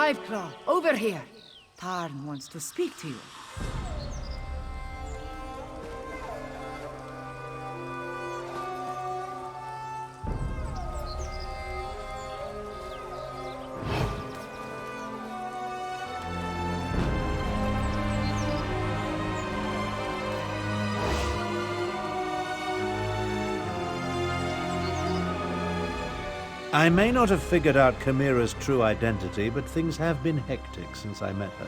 Hiveclaw, over here. Tarn wants to speak to you. I may not have figured out Chimera's true identity, but things have been hectic since I met her.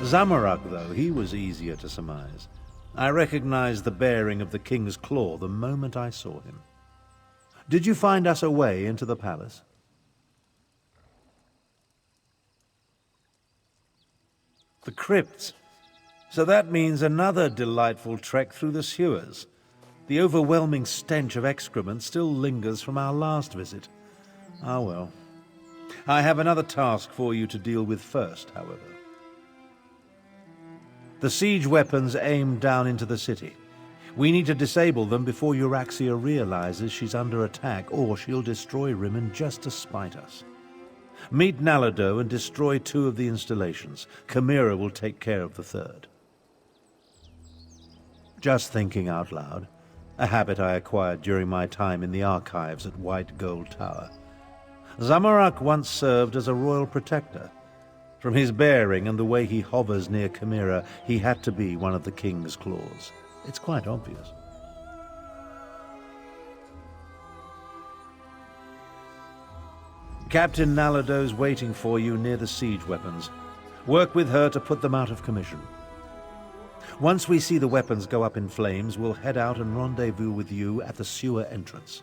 Zamorak, though, he was easier to surmise. I recognized the bearing of the King's Claw the moment I saw him. Did you find us a way into the palace? The crypts. So that means another delightful trek through the sewers. The overwhelming stench of excrement still lingers from our last visit. Ah well. I have another task for you to deal with first, however. The siege weapons aim down into the city. We need to disable them before Euraxia realizes she's under attack, or she'll destroy Rimmon just to spite us. Meet Nalado and destroy 2 of the installations. Chimera will take care of the 3rd. Just thinking out loud. A habit I acquired during my time in the archives at White Gold Tower. Zamorak once served as a royal protector. From his bearing and the way he hovers near Chimera, he had to be one of the King's Claws. It's quite obvious. Captain Nalado's waiting for you near the siege weapons. Work with her to put them out of commission. Once we see the weapons go up in flames, we'll head out and rendezvous with you at the sewer entrance.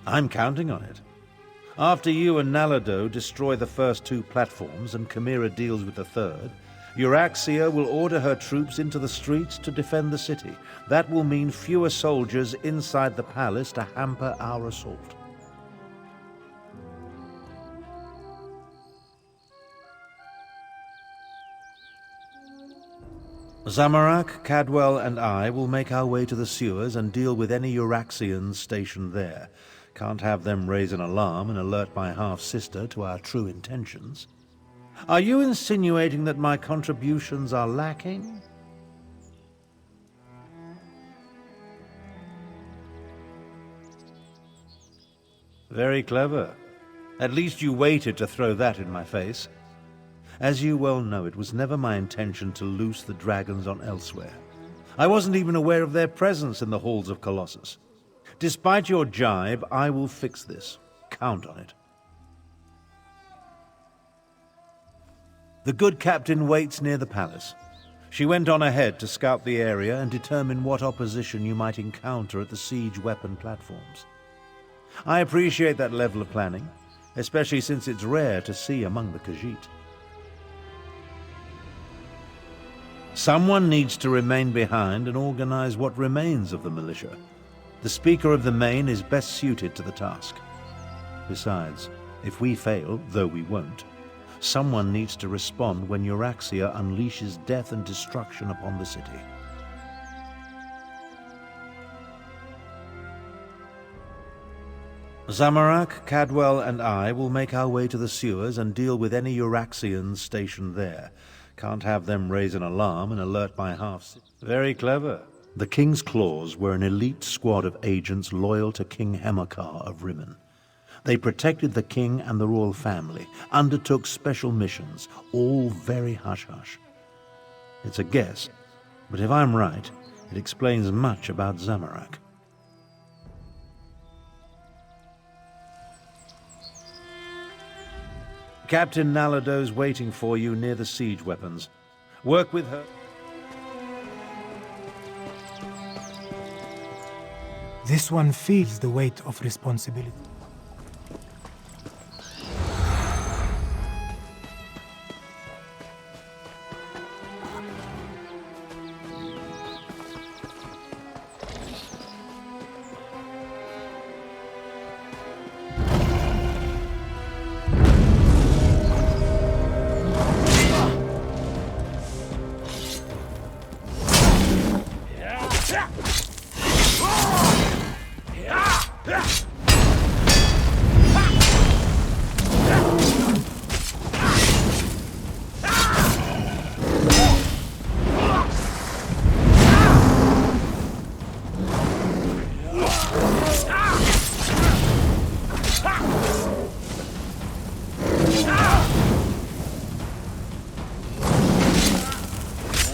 I'm counting on it. After you and Nalado destroy the first 2 platforms and Chimera deals with the 3rd, Euraxia will order her troops into the streets to defend the city. That will mean fewer soldiers inside the palace to hamper our assault. Zamorak, Cadwell, and I will make our way to the sewers and deal with any Euraxians stationed there. Can't have them raise an alarm and alert my half-sister to our true intentions. Are you insinuating that my contributions are lacking? Very clever. At least you waited to throw that in my face. As you well know, it was never my intention to loose the dragons on elsewhere. I wasn't even aware of their presence in the halls of Colossus. Despite your jibe, I will fix this. Count on it. The good captain waits near the palace. She went on ahead to scout the area and determine what opposition you might encounter at the siege weapon platforms. I appreciate that level of planning, especially since it's rare to see among the Khajiit. Someone needs to remain behind and organize what remains of the militia. The Speaker of the Main is best suited to the task. Besides, if we fail, though we won't, someone needs to respond when Euraxia unleashes death and destruction upon the city. Zamorak, Cadwell, and I will make our way to the sewers and deal with any Euraxians stationed there. Can't have them raise an alarm and alert my half. Very clever. The King's Claws were an elite squad of agents loyal to King Hemakar of Rimmon. They protected the king and the royal family, undertook special missions, all very hush-hush. It's a guess, but if I'm right, it explains much about Zamorak. Captain Nalado's waiting for you near the siege weapons. Work with her. This one feels the weight of responsibility.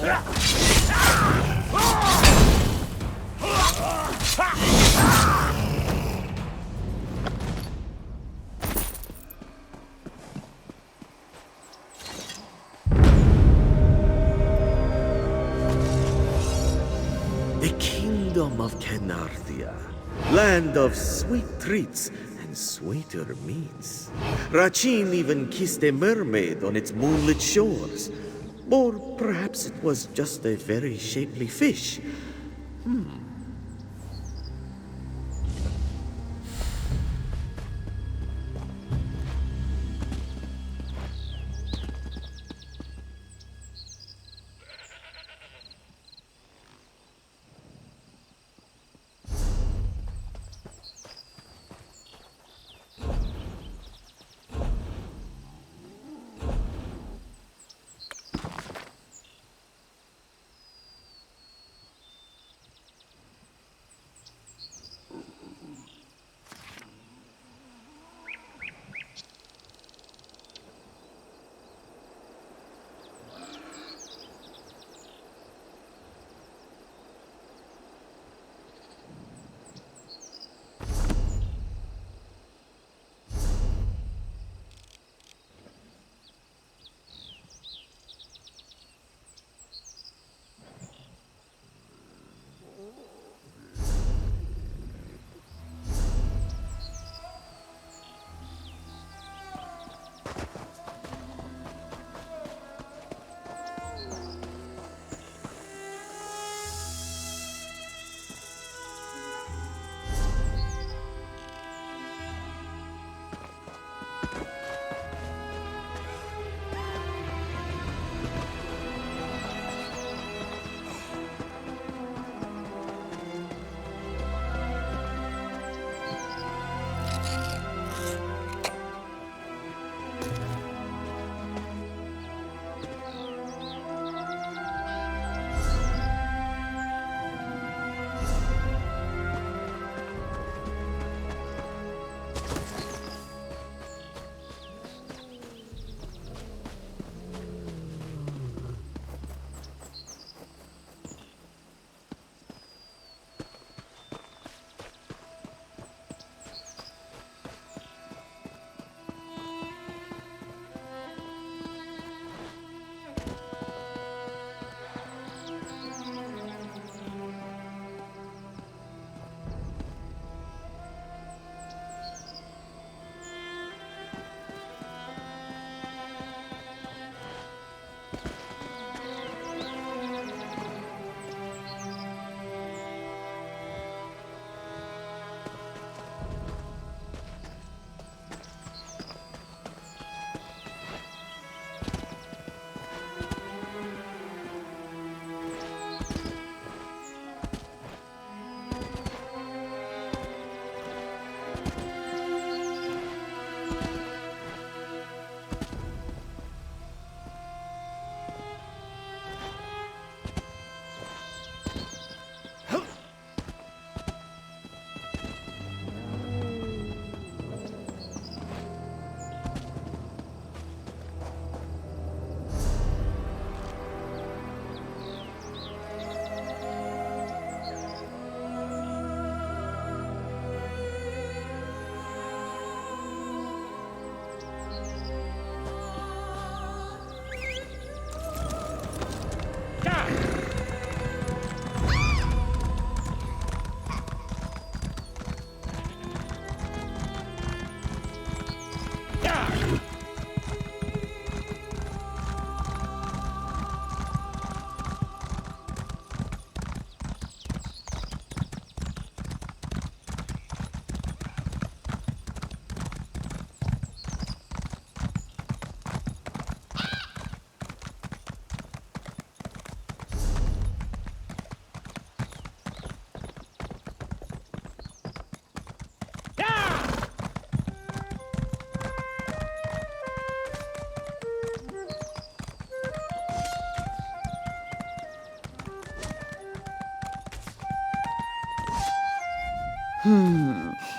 The kingdom of Kenarthia, land of sweet treats and sweeter meats. Rachin even kissed a mermaid on its moonlit shores. Or perhaps it was just a very shapely fish.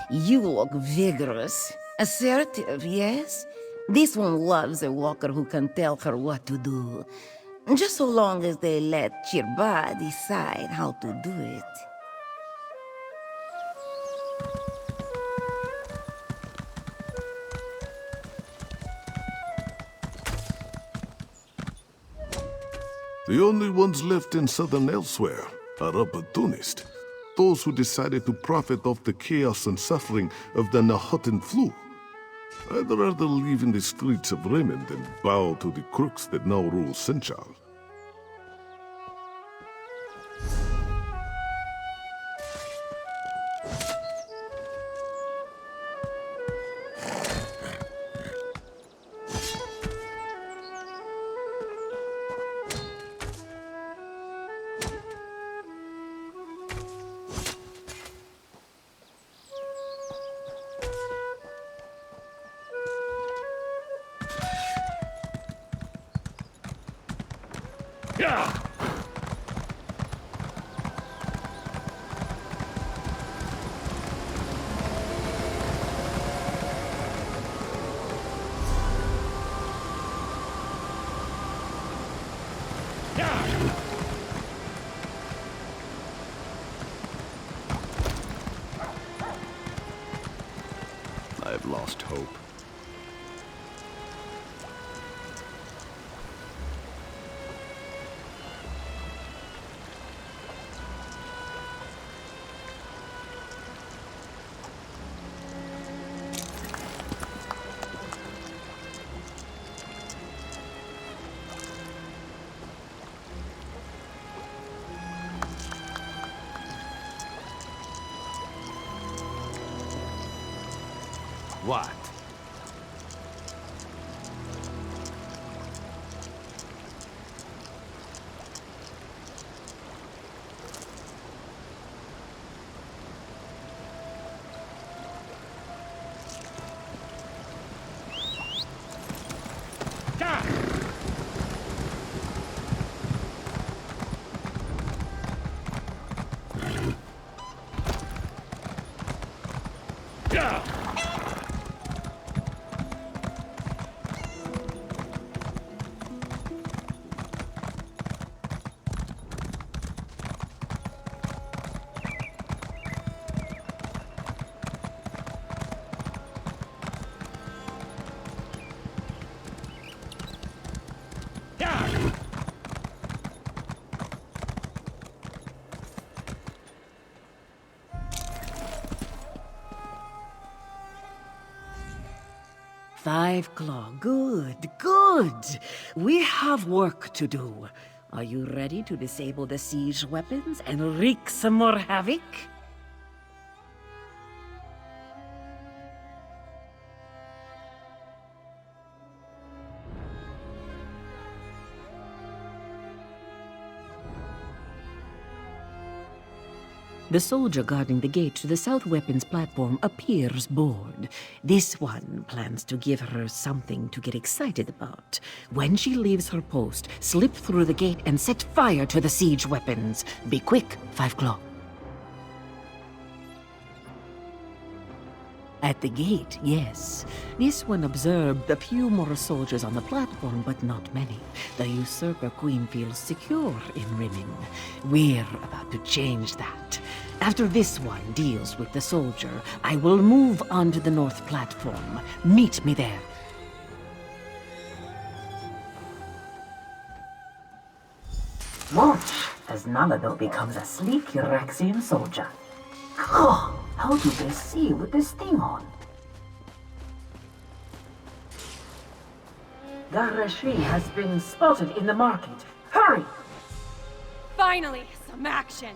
You look vigorous. Assertive, yes? This one loves a walker who can tell her what to do. Just so long as they let Chirba decide how to do it. The only ones left in southern elsewhere are opportunists. Those who decided to profit off the chaos and suffering of the Nahuatl flu. I'd rather live in the streets of Raymond than bow to the crooks that now rule Senchal. I've lost hope. What? Five Claw, good, good. We have work to do. Are you ready to disable the siege weapons and wreak some more havoc? The soldier guarding the gate to the south weapons platform appears bored. This one plans to give her something to get excited about. When she leaves her post, slip through the gate and set fire to the siege weapons. Be quick, Five Claw. At the gate, yes. This one observed a few more soldiers on the platform, but not many. The usurper queen feels secure in Rimmon. We're about to change that. After this one deals with the soldier, I will move on to the north platform. Meet me there. Watch as Nalado becomes a sleek Uraxian soldier. Oh, how do they see with this thing on? Garashi has been spotted in the market. Hurry! Finally, some action!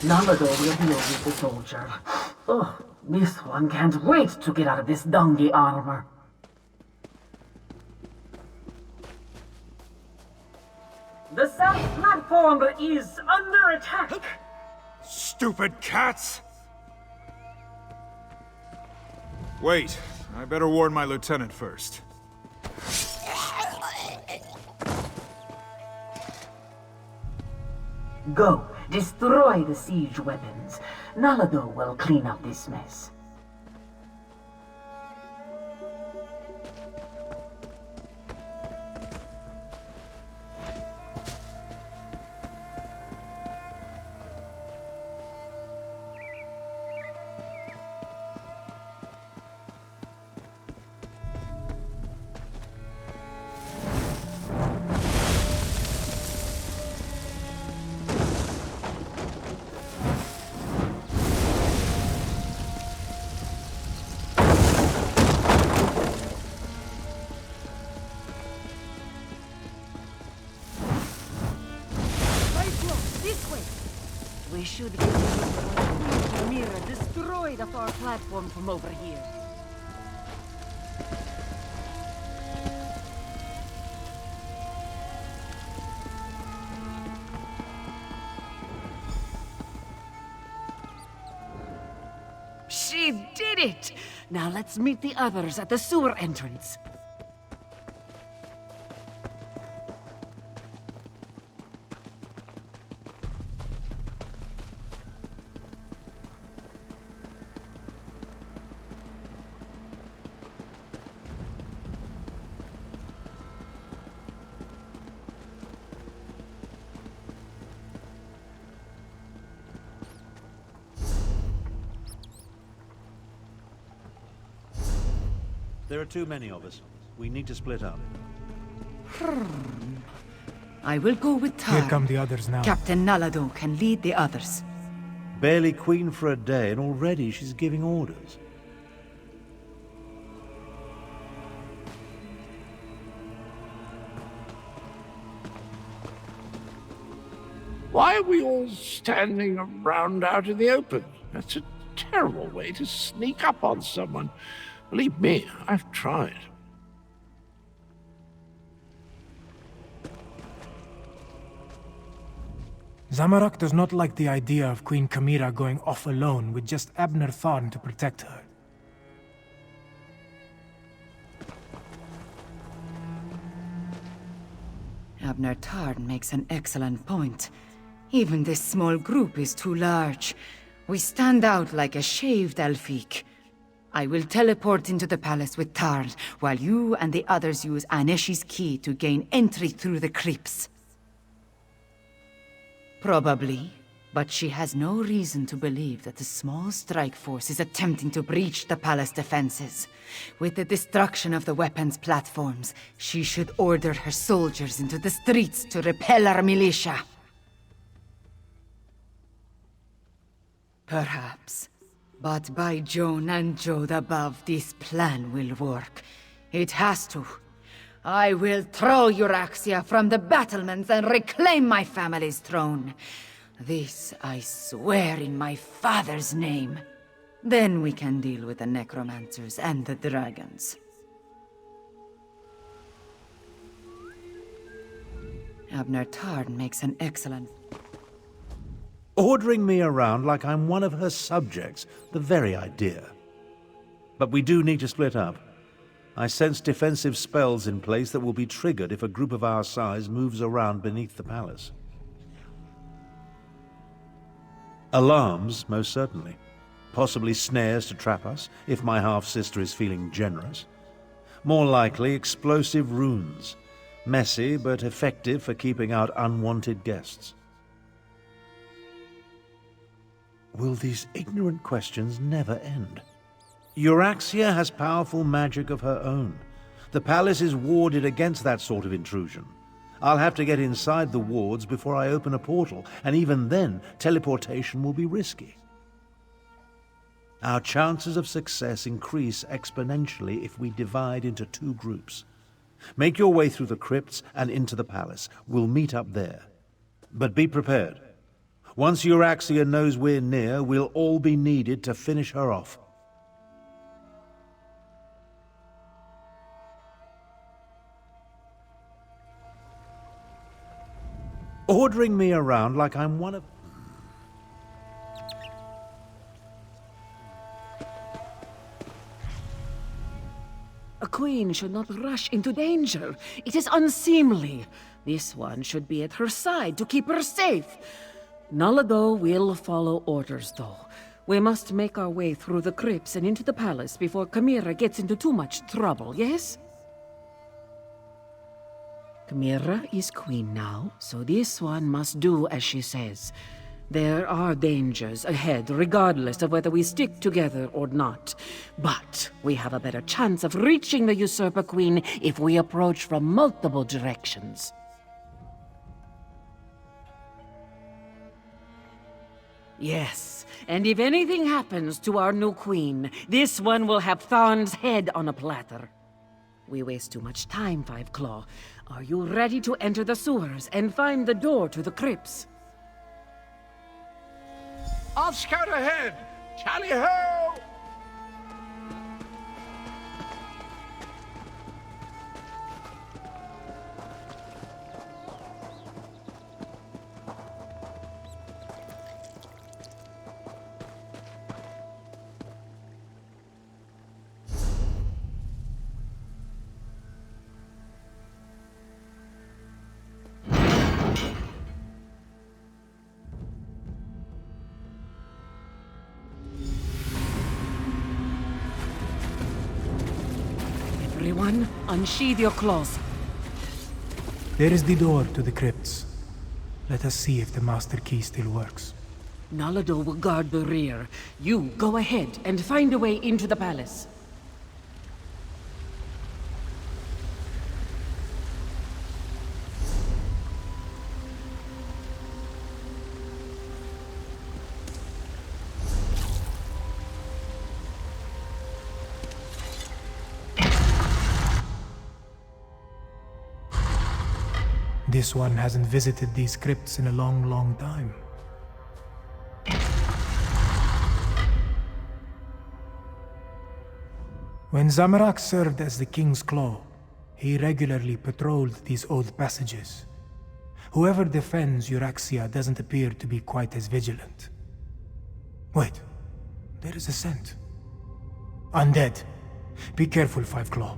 Nalado will deal with the soldier. Oh, this one can't wait to get out of this donkey armor. The south platform is under attack. Stupid cats! Wait, I better warn my lieutenant first. Go, destroy the siege weapons. Nalado will clean up this mess. We should get the mirror, destroy the far platform from over here. She did it! Now let's meet the others at the sewer entrance. There are too many of us. We need to split up. I will go with Tar. Here come the others now. Captain Nalado can lead the others. Barely queen for a day, and already she's giving orders. Why are we all standing around out in the open? That's a terrible way to sneak up on someone. Believe me, I've tried. Zamorak does not like the idea of Queen Kamira going off alone with just Abner Tharn to protect her. Abner Tarn makes an excellent point. Even this small group is too large. We stand out like a shaved Elfique. I will teleport into the palace with Tarn, while you and the others use Aneshi's key to gain entry through the crypts. Probably, but she has no reason to believe that the small strike force is attempting to breach the palace defenses. With the destruction of the weapons platforms, she should order her soldiers into the streets to repel our militia. Perhaps. But by Joan and Jode above, this plan will work. It has to. I will throw Euraxia from the battlements and reclaim my family's throne. This I swear in my father's name. Then we can deal with the necromancers and the dragons. Abner Tarn makes an excellent... Ordering me around like I'm one of her subjects, the very idea. But we do need to split up. I sense defensive spells in place that will be triggered if a group of our size moves around beneath the palace. Alarms, most certainly. Possibly snares to trap us, if my half-sister is feeling generous. More likely, explosive runes. Messy, but effective for keeping out unwanted guests. Will these ignorant questions never end? Euraxia has powerful magic of her own. The palace is warded against that sort of intrusion. I'll have to get inside the wards before I open a portal, and even then, teleportation will be risky. Our chances of success increase exponentially if we divide into two groups. Make your way through the crypts and into the palace. We'll meet up there. But be prepared. Once Euraxia knows we're near, we'll all be needed to finish her off. Ordering me around like I'm one of... A queen should not rush into danger. It is unseemly. This one should be at her side to keep her safe. Nalado will follow orders, though. We must make our way through the crypts and into the palace before Chimera gets into too much trouble, yes? Chimera is queen now, so this one must do as she says. There are dangers ahead, regardless of whether we stick together or not. But we have a better chance of reaching the usurper queen if we approach from multiple directions. Yes, and if anything happens to our new queen, this one will have Thorn's head on a platter. We waste too much time, Five Claw. Are you ready to enter the sewers and find the door to the crypts? I'll scout ahead! Tally-ho! Everyone, unsheathe your claws. There is the door to the crypts. Let us see if the master key still works. Nalado will guard the rear. You go ahead and find a way into the palace. This one hasn't visited these crypts in a long, long time. When Zamorak served as the King's Claw, he regularly patrolled these old passages. Whoever defends Euraxia doesn't appear to be quite as vigilant. Wait, there is a scent. Undead. Be careful, Five Claw.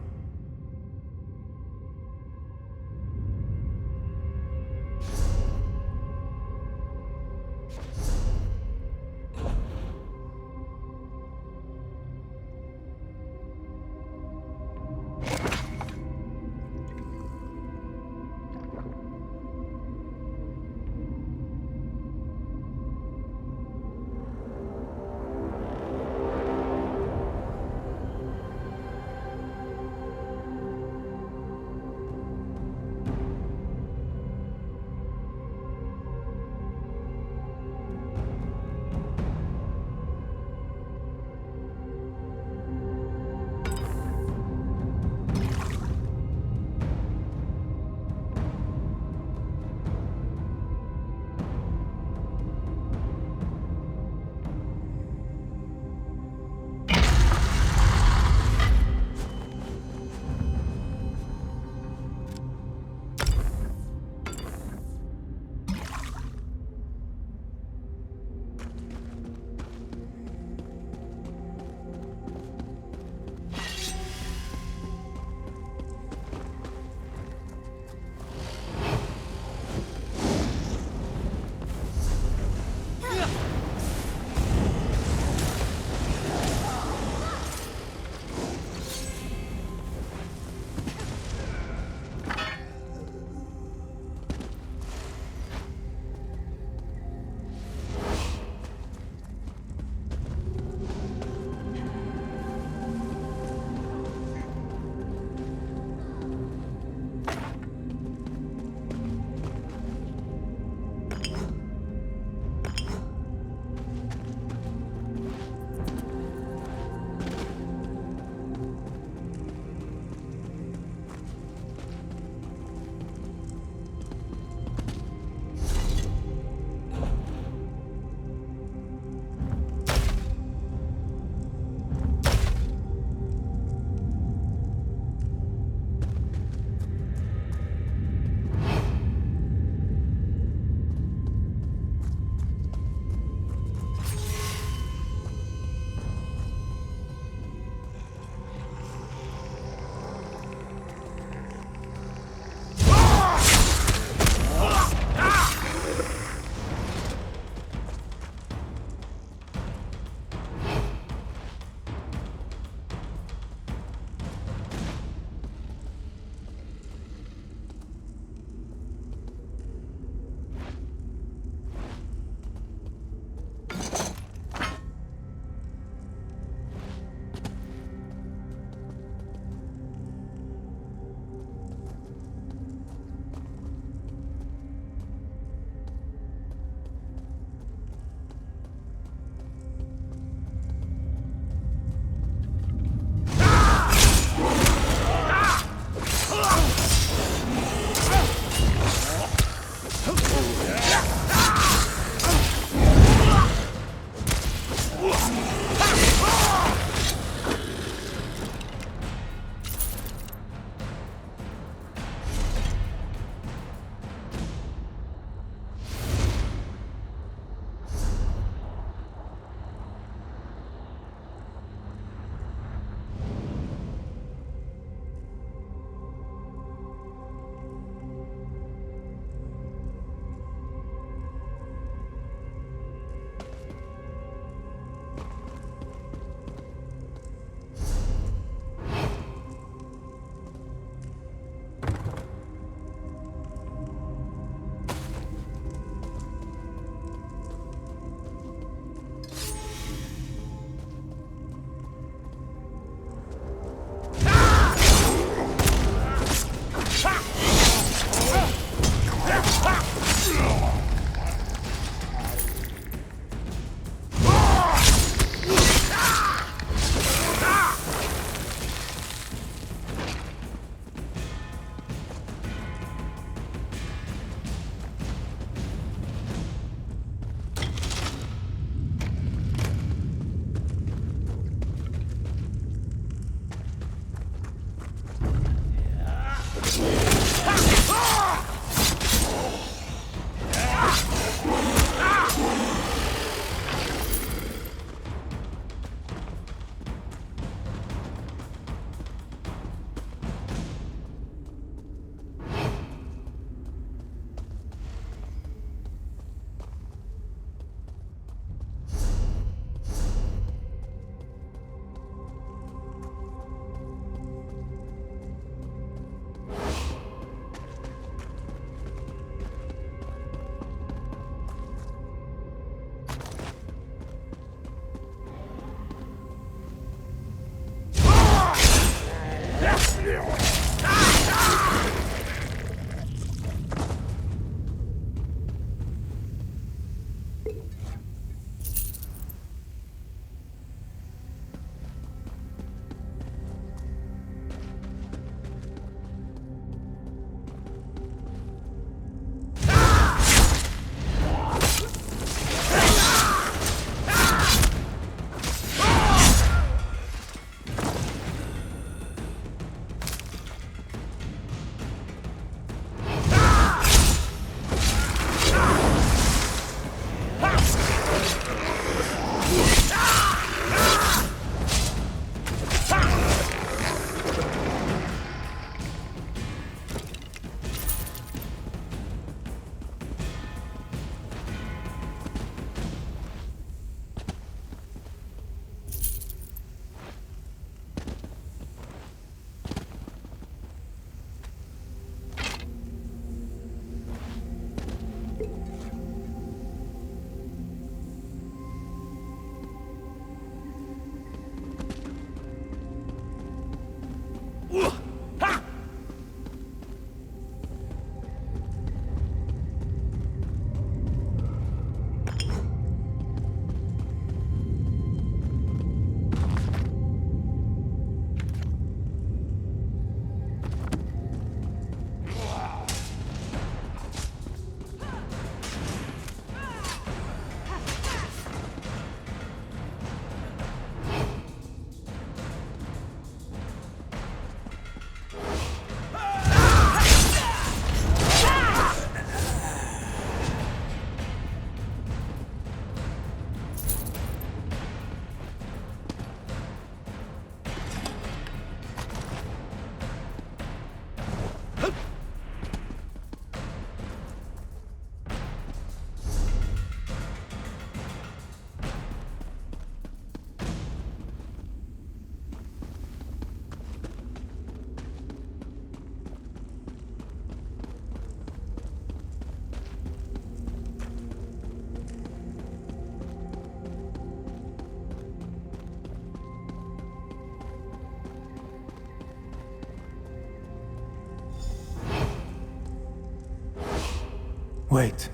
Wait.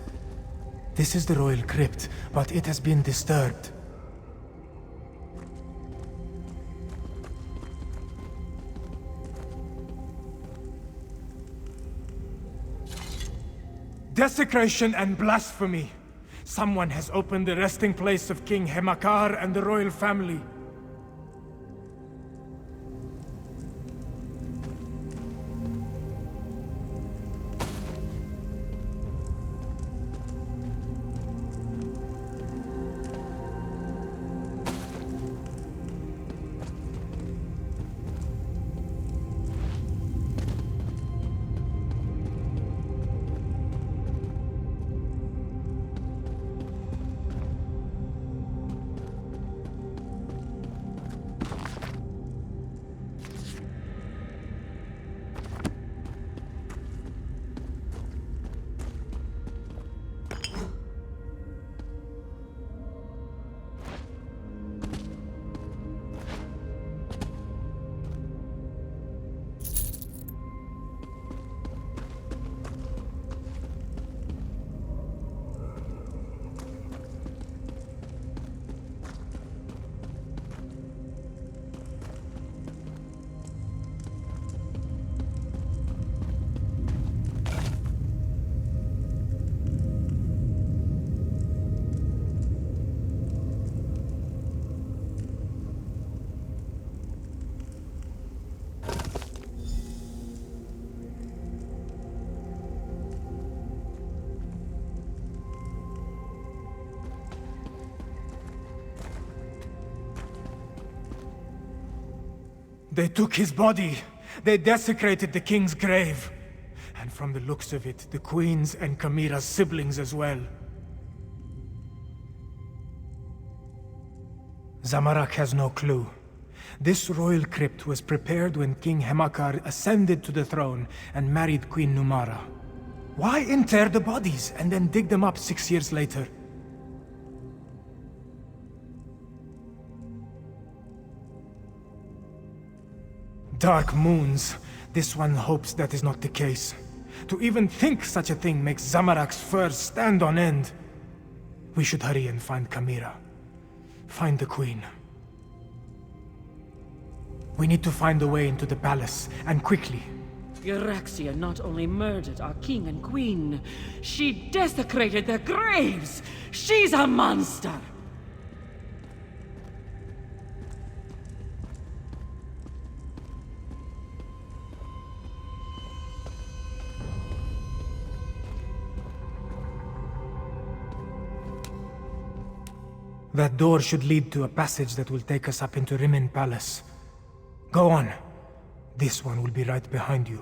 This is the royal crypt, but it has been disturbed. Desecration and blasphemy! Someone has opened the resting place of King Hemakar and the royal family. They took his body. They desecrated the king's grave. And from the looks of it, the queen's and Kamira's siblings as well. Zamorak has no clue. This royal crypt was prepared when King Hemakar ascended to the throne and married Queen Numara. Why inter the bodies and then dig them up 6 years later? Dark moons. This one hopes that is not the case. To even think such a thing makes Zamorak's fur stand on end. We should hurry and find Kamira. Find the queen. We need to find a way into the palace, and quickly. Euraxia not only murdered our king and queen, she desecrated their graves! She's a monster! That door should lead to a passage that will take us up into Rimen Palace. Go on. This one will be right behind you.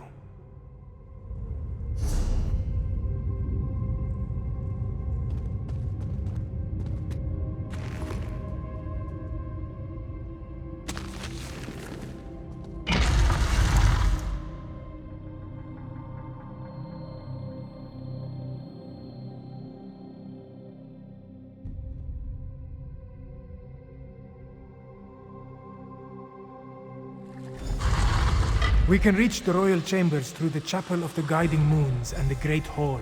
We can reach the royal chambers through the Chapel of the Guiding Moons and the Great Hall.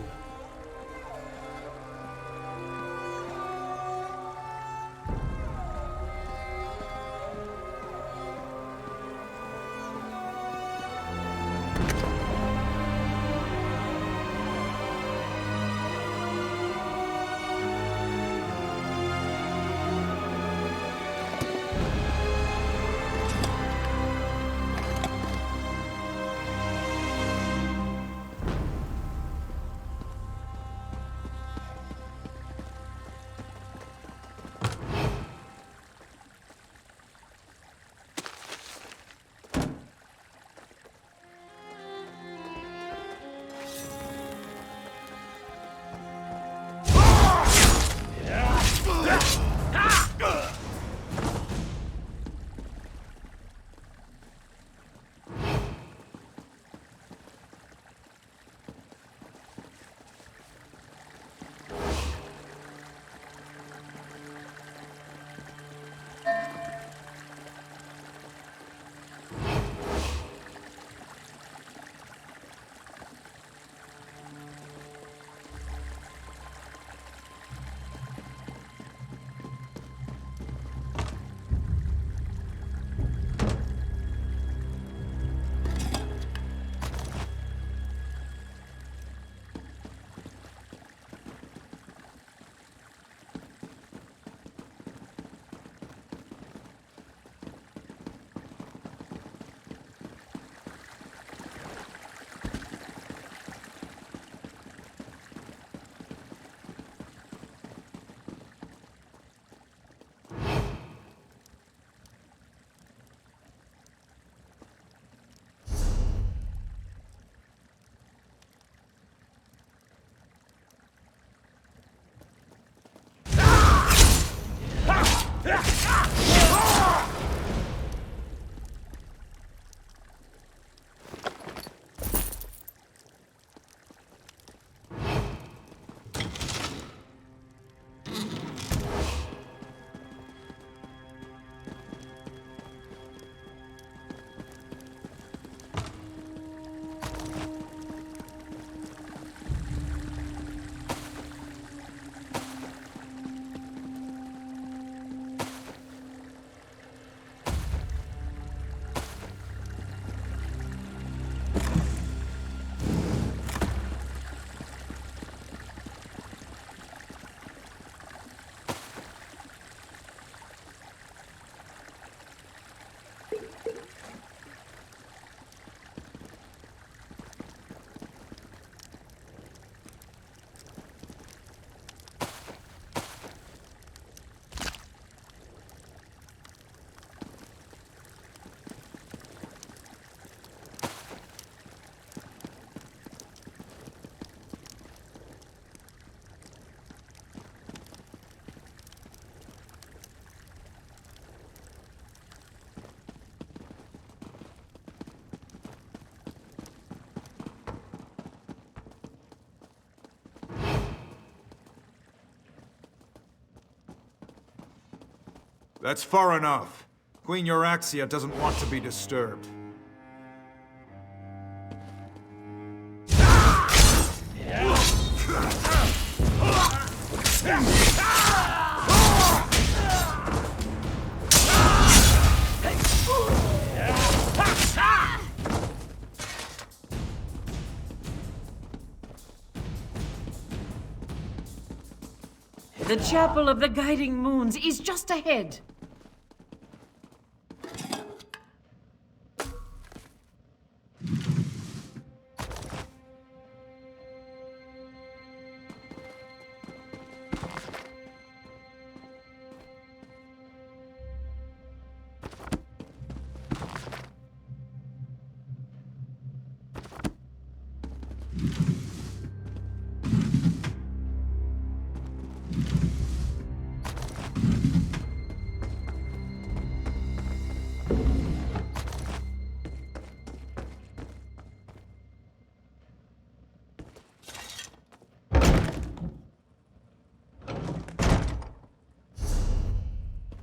That's far enough. Queen Euraxia doesn't want to be disturbed. The Chapel of the Guiding Moons is just ahead.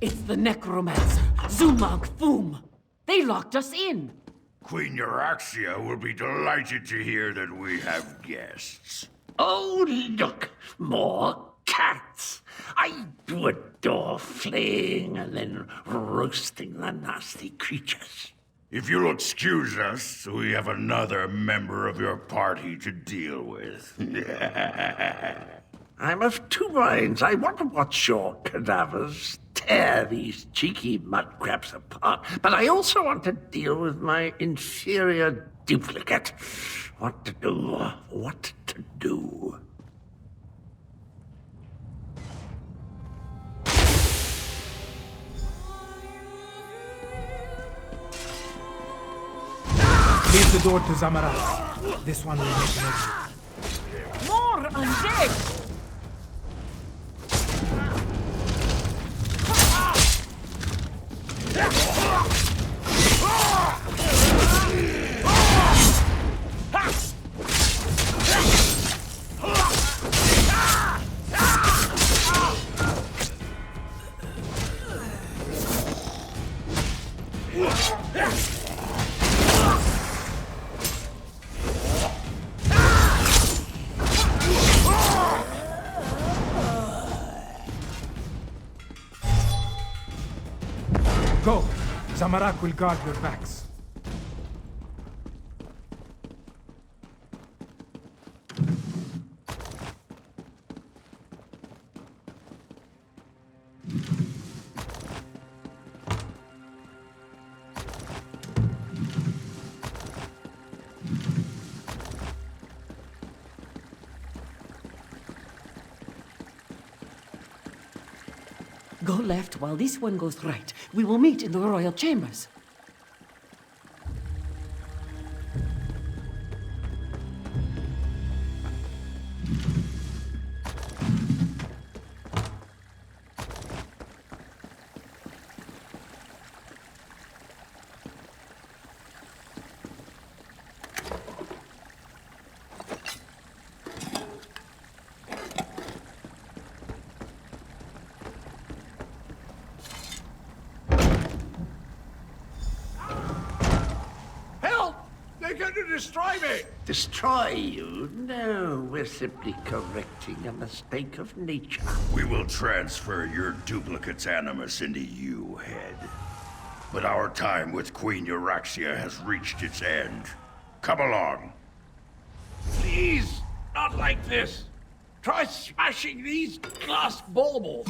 It's the necromancer, Zumag Foom. They locked us in. Queen Euraxia will be delighted to hear that we have guests. Oh, look, more cats. I do adore flaying and then roasting the nasty creatures. If you'll excuse us, we have another member of your party to deal with. I'm of two minds. I want to watch your cadavers tear these cheeky mudcrabs apart, but I also want to deal with my inferior duplicate. What to do, what to do. Leave the door to Zamarak. This one will make an exit. More undead! Go! Zamarak will guard your backs. Go left while this one goes right. We will meet in the royal chambers. Destroy me! Destroy you? No, we're simply correcting a mistake of nature. We will transfer your duplicate's animus into you, head. But our time with Queen Euraxia has reached its end. Come along. Please, not like this. Try smashing these glass baubles.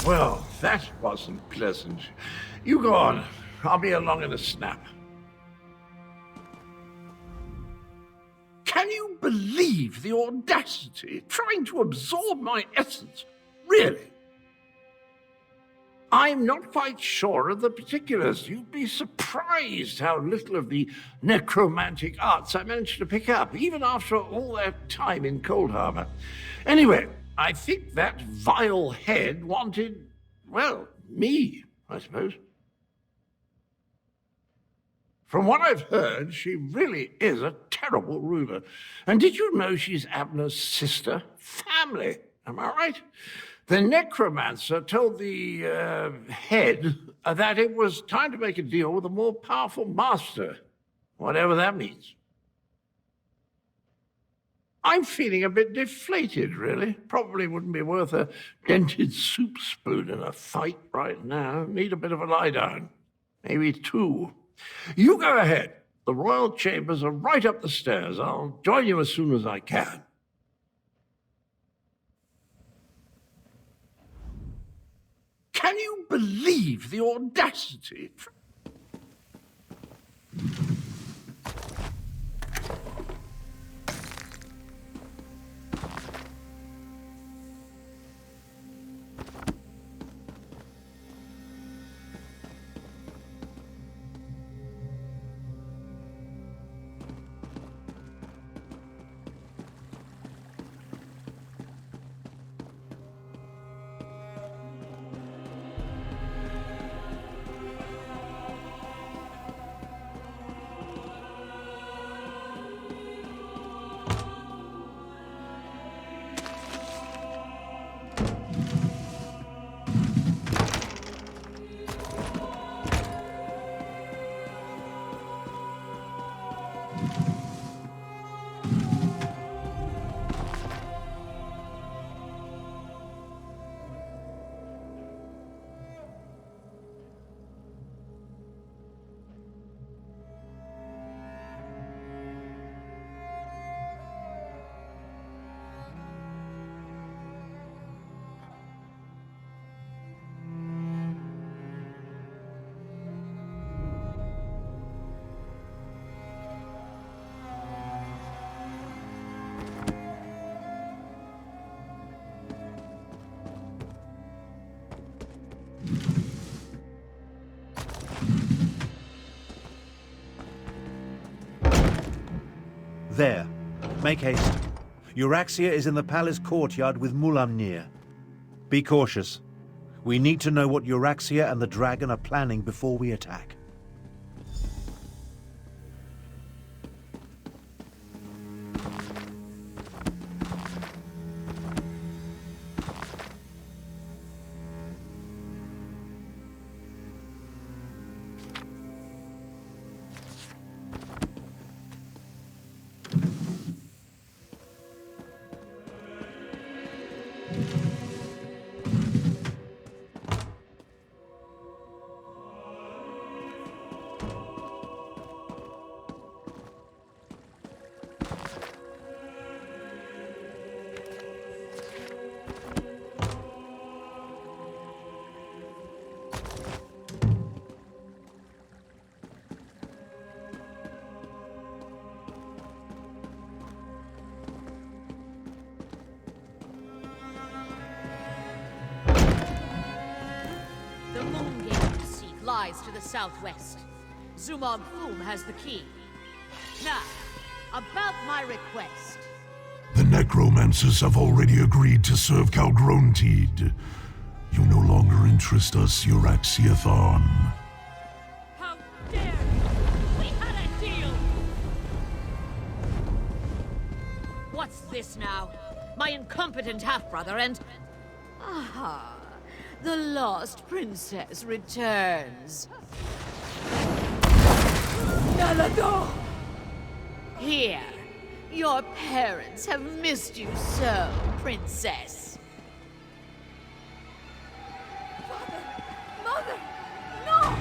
Well, that wasn't pleasant. You go on. I'll be along in a snap. Can you believe the audacity? Trying to absorb my essence? Really? I'm not quite sure of the particulars. You'd be surprised how little of the necromantic arts I managed to pick up, even after all that time in Cold Harbor. Anyway, I think that vile head wanted, well, me, I suppose. From what I've heard, she really is a terrible ruler. And did you know she's Abner's sister? Family, am I right? The necromancer told the head that it was time to make a deal with a more powerful master, whatever that means. I'm feeling a bit deflated, really. Probably wouldn't be worth a dented soup spoon in a fight right now. Need a bit of a lie down. Maybe two. You go ahead. The royal chambers are right up the stairs. I'll join you as soon as I can. Can you believe the audacity? There. Make haste. Euraxia is in the palace courtyard with Mulamnir. Be cautious. We need to know what Euraxia and the dragon are planning before we attack. Lies to the southwest. Zumog Flum has the key. Now, about my request. The necromancers have already agreed to serve Calgrontid. You no longer interest us, Euraxia Thorn. How dare you! We had a deal! What's this now? My incompetent half-brother and... Aha! The lost princess returns. Nalador! Here, your parents have missed you so, princess. Mother! No!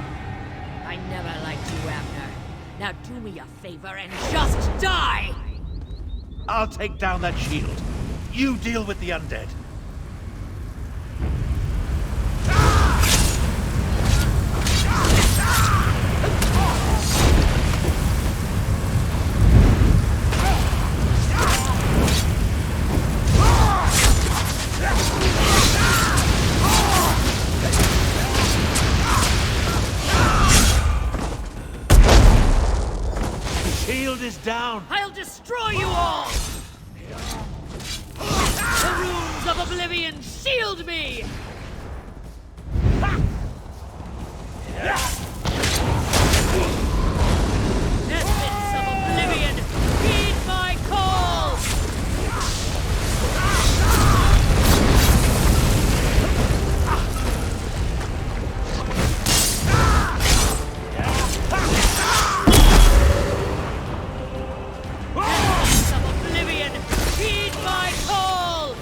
I never liked you, Abner. Now do me a favor and just die! I'll take down that shield. You deal with the undead. shield is down! I'll destroy you all! The runes of oblivion shield me! Essence of oblivion, heed my call! Essence of oblivion, heed my call!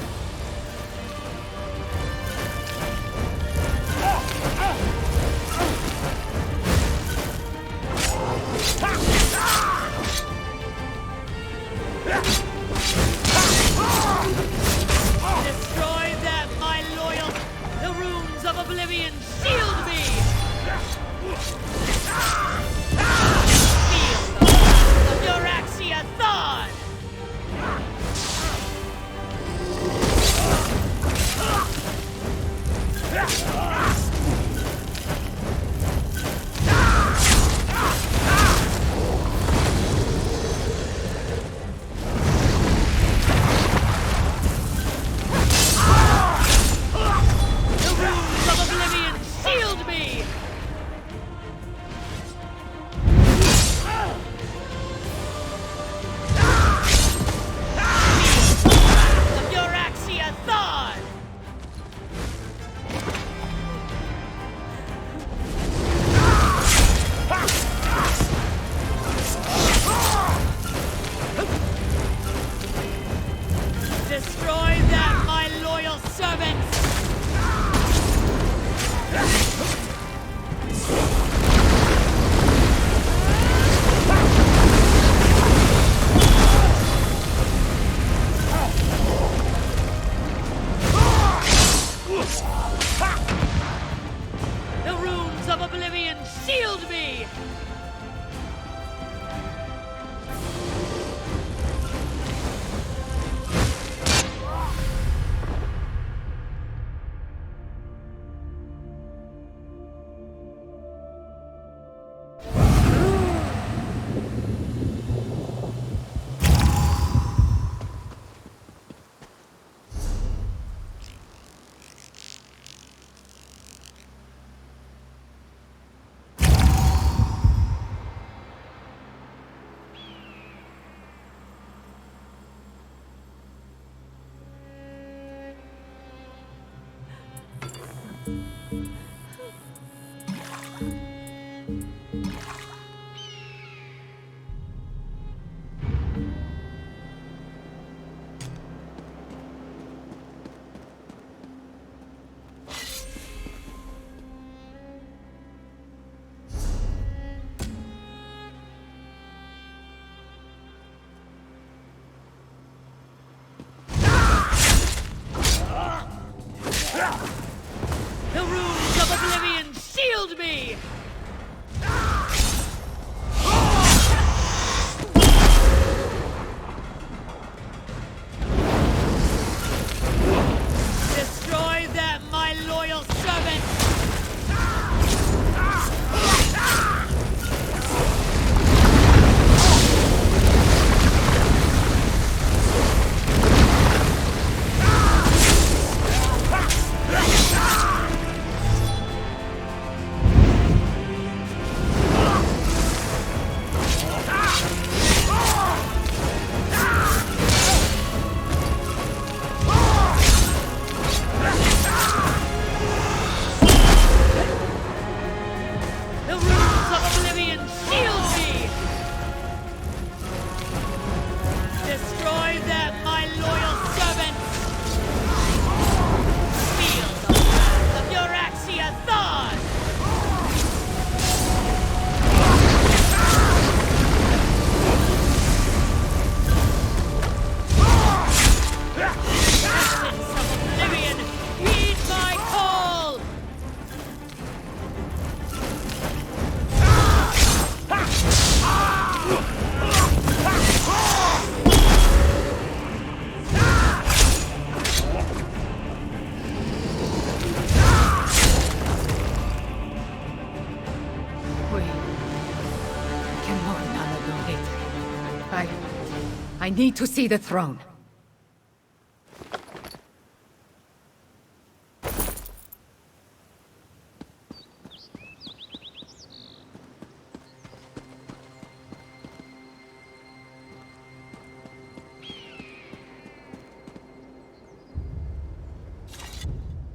I need to see the throne.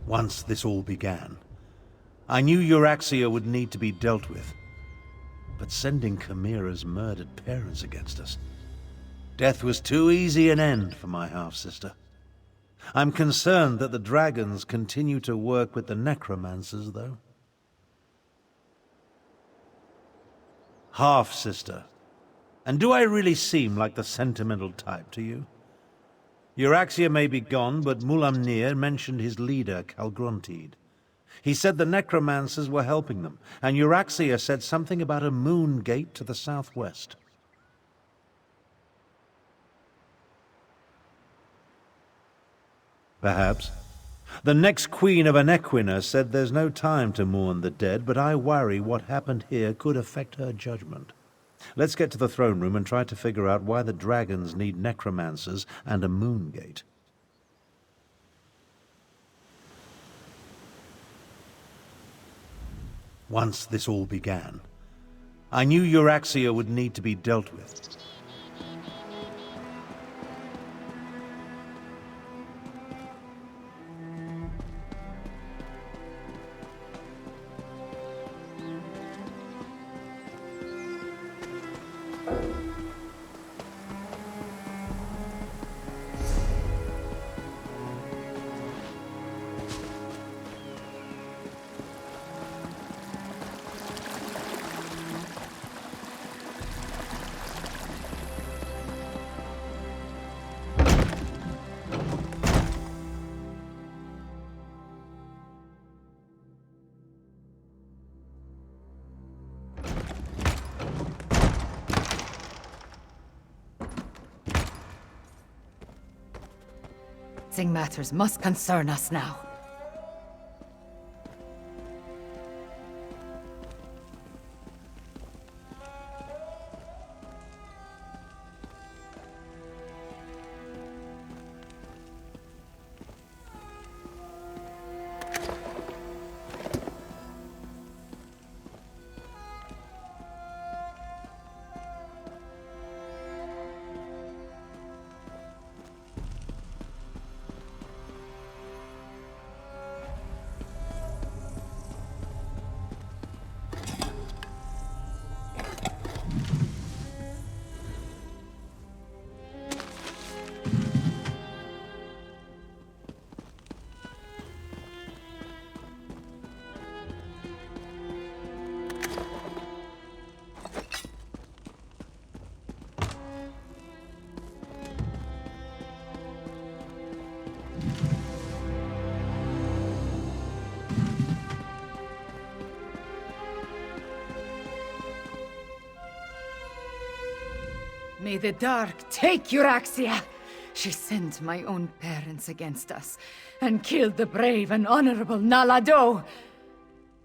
Once this all began, I knew Euraxia would need to be dealt with. But sending Chimera's murdered parents against us, death was too easy an end for my half-sister. I'm concerned that the dragons continue to work with the necromancers, though. Half-sister. And do I really seem like the sentimental type to you? Euraxia may be gone, but Mulamnir mentioned his leader, Calgrontiid. He said the necromancers were helping them, and Euraxia said something about a moon gate to the southwest. Perhaps. The next queen of Anequina said there's no time to mourn the dead, but I worry what happened here could affect her judgment. Let's get to the throne room and try to figure out why the dragons need necromancers and a moon gate. Once this all began, I knew Euraxia would need to be dealt with. Matters must concern us now. May the dark take Euraxia! She sent my own parents against us, and killed the brave and honorable Nalado!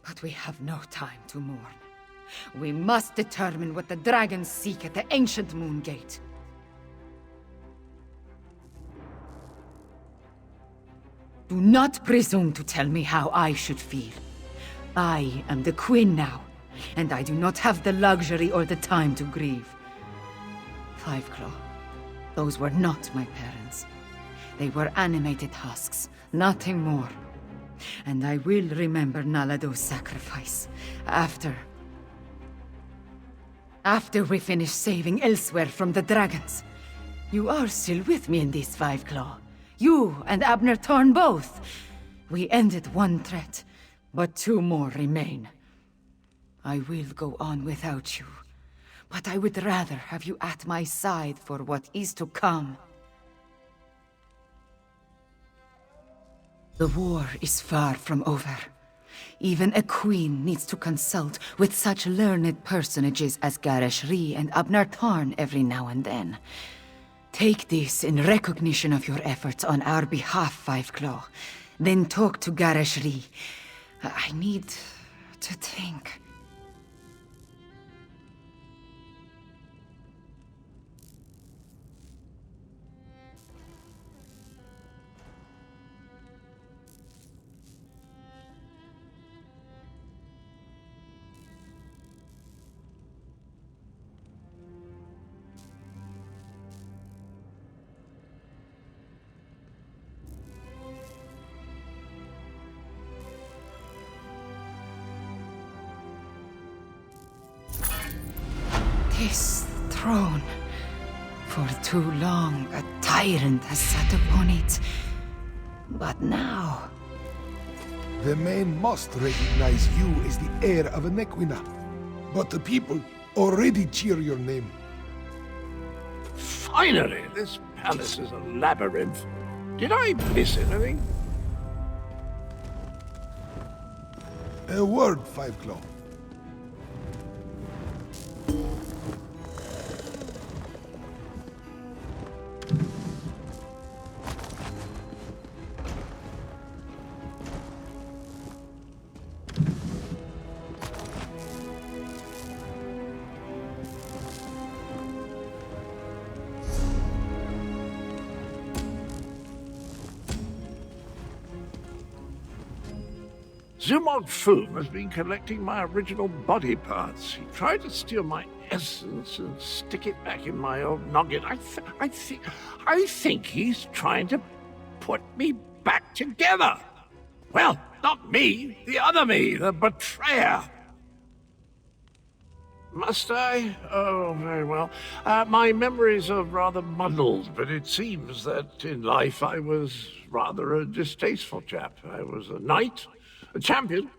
But we have no time to mourn. We must determine what the dragons seek at the ancient moon gate. Do not presume to tell me how I should feel. I am the queen now, and I do not have the luxury or the time to grieve. Fiveclaw, those were not my parents. They were animated husks, nothing more. And I will remember Nalado's sacrifice after we finish saving elsewhere from the dragons. You are still with me in this, Fiveclaw. You and Abner Thorn both. We ended one threat, but two more remain. I will go on without you, but I would rather have you at my side for what is to come. The war is far from over. Even a queen needs to consult with such learned personages as Garesh Rhi and Abner Thorn every now and then. Take this in recognition of your efforts on our behalf, Fiveclaw. Then talk to Garesh Rhi. I need to think. His throne. For too long, a tyrant has sat upon it. But now... The men must recognize you as the heir of Anequina. But the people already cheer your name. Finally, this palace is a labyrinth. Did I miss anything? A word, Five Claw. Zumog Foom has been collecting my original body parts. He tried to steal my essence and stick it back in my old noggin. I think he's trying to put me back together. Well, not me, the other me, the betrayer. Must I? Oh, very well. My memories are rather muddled, but it seems that in life I was rather a distasteful chap. I was a knight, a champion.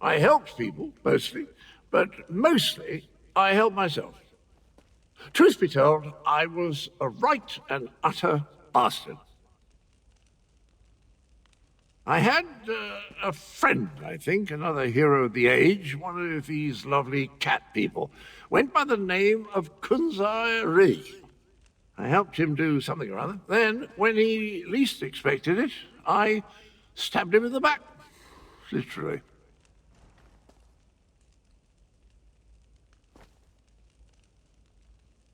I helped people, mostly, but mostly I helped myself. Truth be told, I was a right and utter bastard. I had a friend, I think, another hero of the age, one of these lovely cat people, went by the name of Kunzai Ri. I helped him do something or other. Then, when he least expected it, I stabbed him in the back. Literally.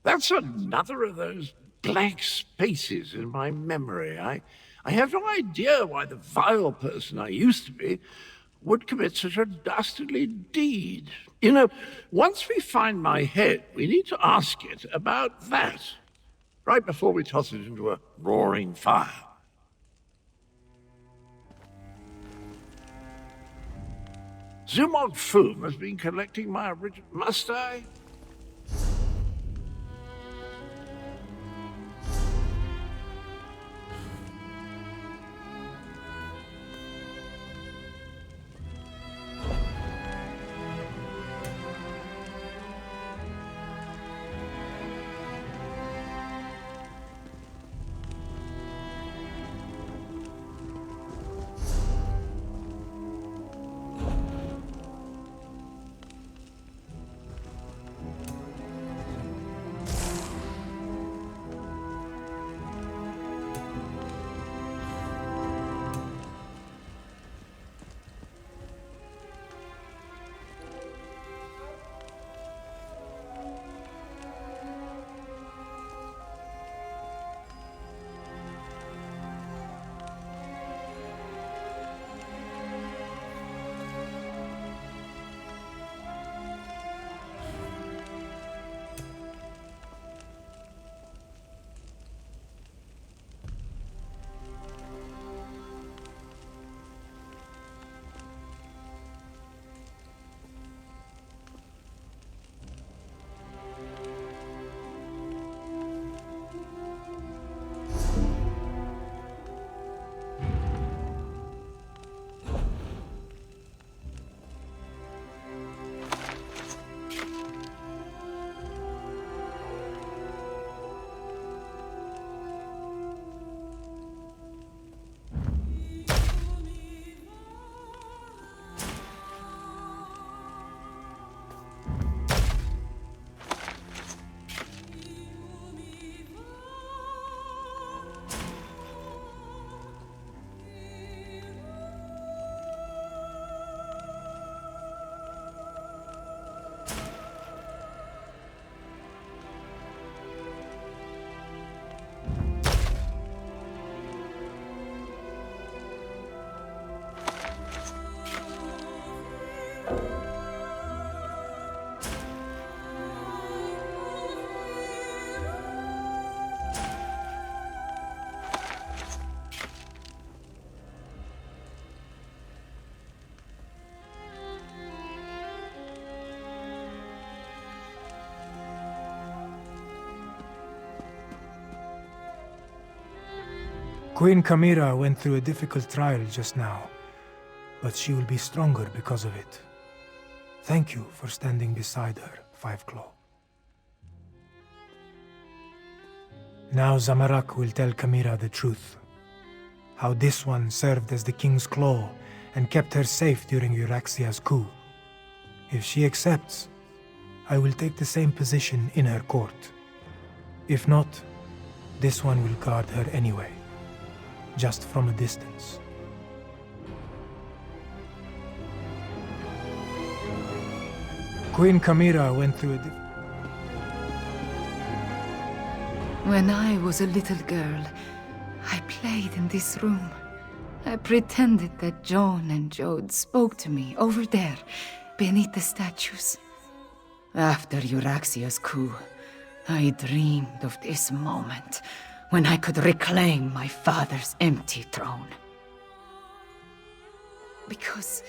That's another of those blank spaces in my memory. I have no idea why the vile person I used to be would commit such a dastardly deed. You know, once we find my head, we need to ask it about that, right before we toss it into a roaring fire. Zumog Foom has been collecting my original... Must I? Queen Chimera went through a difficult trial just now, but she will be stronger because of it. Thank you for standing beside her, Five Claw. Now Zamorak will tell Chimera the truth. How this one served as the King's Claw and kept her safe during Euraxia's coup. If she accepts, I will take the same position in her court. If not, this one will guard her anyway, just from a distance. Queen Chimera went through a When I was a little girl, I played in this room. I pretended that Joan and Jode spoke to me over there, beneath the statues. After Euraxia's coup, I dreamed of this moment when I could reclaim my father's empty throne. Because...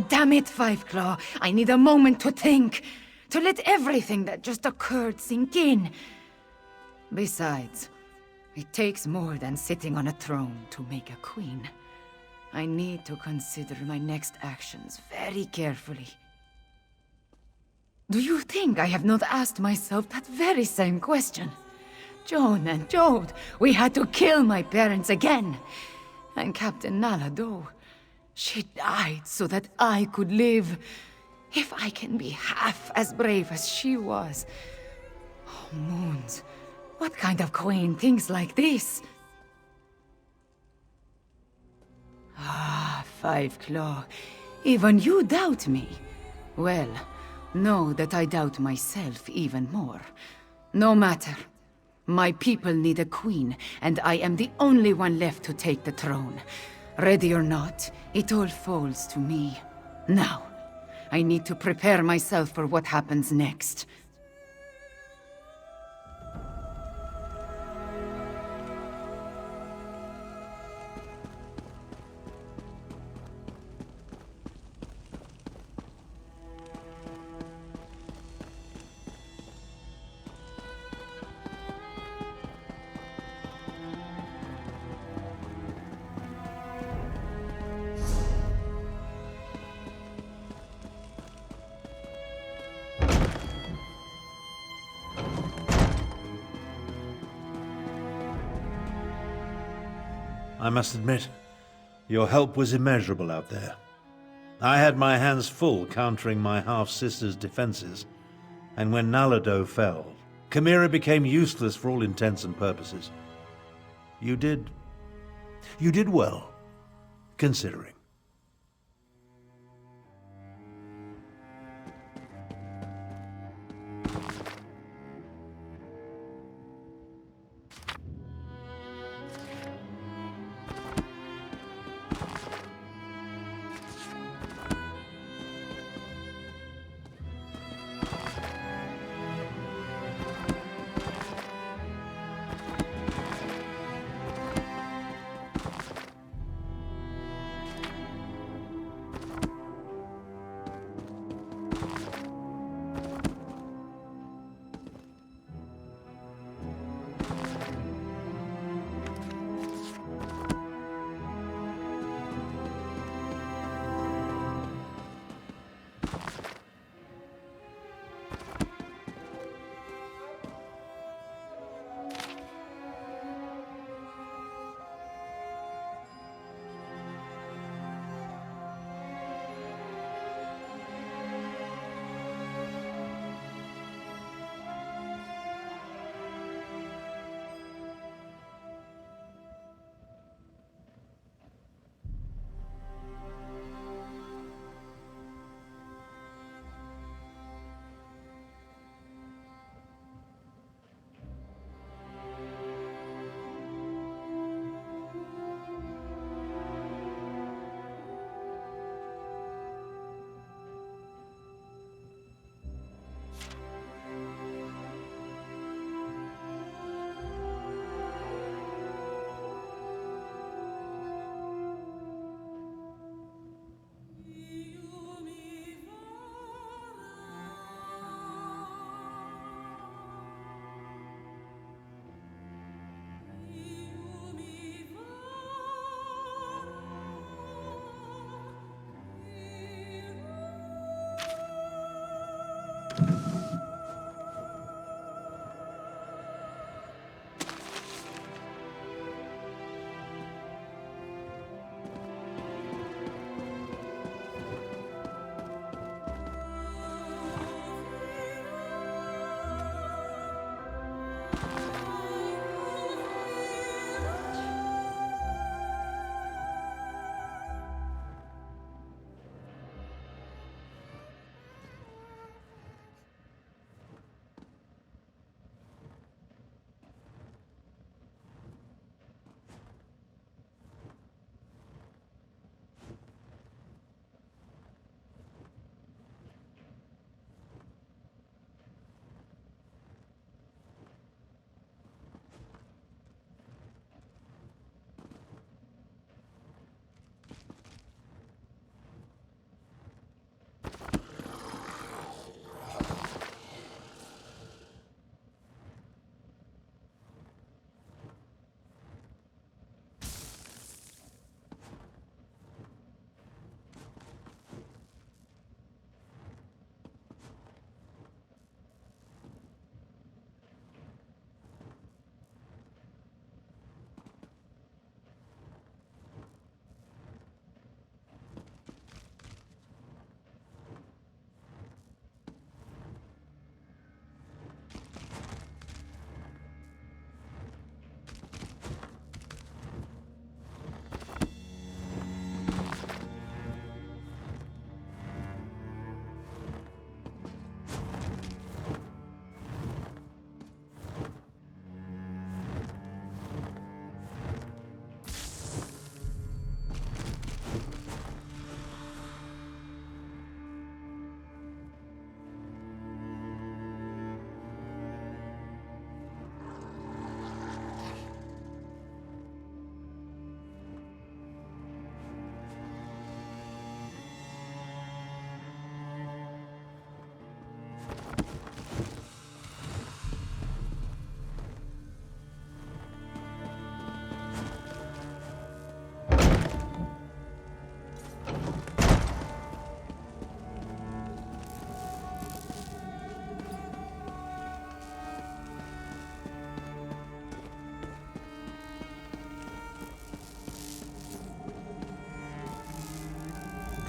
damn it, Five Claw. I need a moment to think. To let everything that just occurred sink in. Besides, it takes more than sitting on a throne to make a queen. I need to consider my next actions very carefully. Do you think I have not asked myself that very same question? Joan and Jode, we had to kill my parents again. And Captain Nalado, she died so that I could live. If I can be half as brave as she was. Oh, moons. What kind of queen thinks like this? Ah, Five Claw. Even you doubt me. Well, know that I doubt myself even more. No matter. My people need a queen, and I am the only one left to take the throne. Ready or not, it all falls to me. Now, I need to prepare myself for what happens next. I must admit, your help was immeasurable out there. I had my hands full countering my half-sister's defenses, and when Nalado fell, Chimera became useless for all intents and purposes. You did well, considering.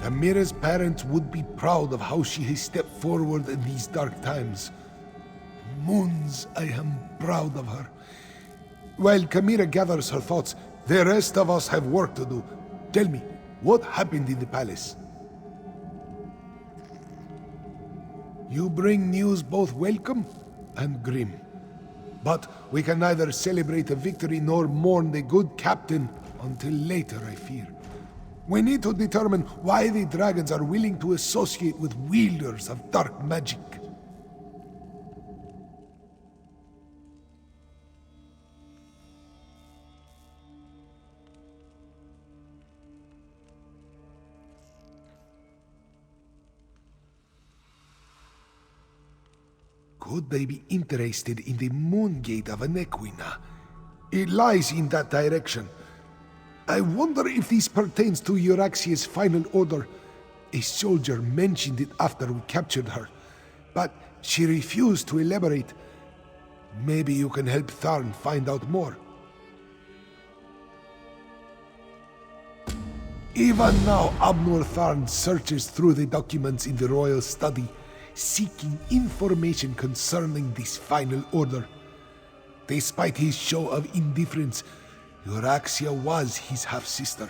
Chimera's parents would be proud of how she has stepped forward in these dark times. Moons, I am proud of her. While Chimera gathers her thoughts, the rest of us have work to do. Tell me, what happened in the palace? You bring news both welcome and grim. But we can neither celebrate a victory nor mourn the good captain until later, I fear. We need to determine why the dragons are willing to associate with wielders of dark magic. Could they be interested in the moon gate of Anequina? It lies in that direction. I wonder if this pertains to Euraxia's final order. A soldier mentioned it after we captured her, but she refused to elaborate. Maybe you can help Tharn find out more. Even now, Abnor Tharn searches through the documents in the royal study, seeking information concerning this final order. Despite his show of indifference, Euraxia was his half-sister.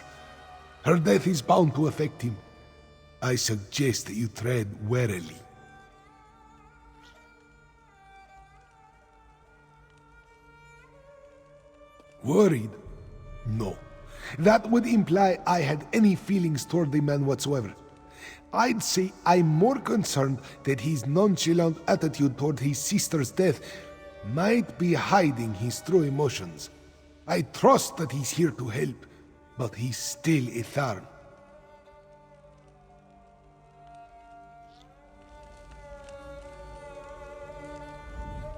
Her death is bound to affect him. I suggest that you tread warily. Worried? No. That would imply I had any feelings toward the man whatsoever. I'd say I'm more concerned that his nonchalant attitude toward his sister's death might be hiding his true emotions. I trust that he's here to help, but he's still a Tharn.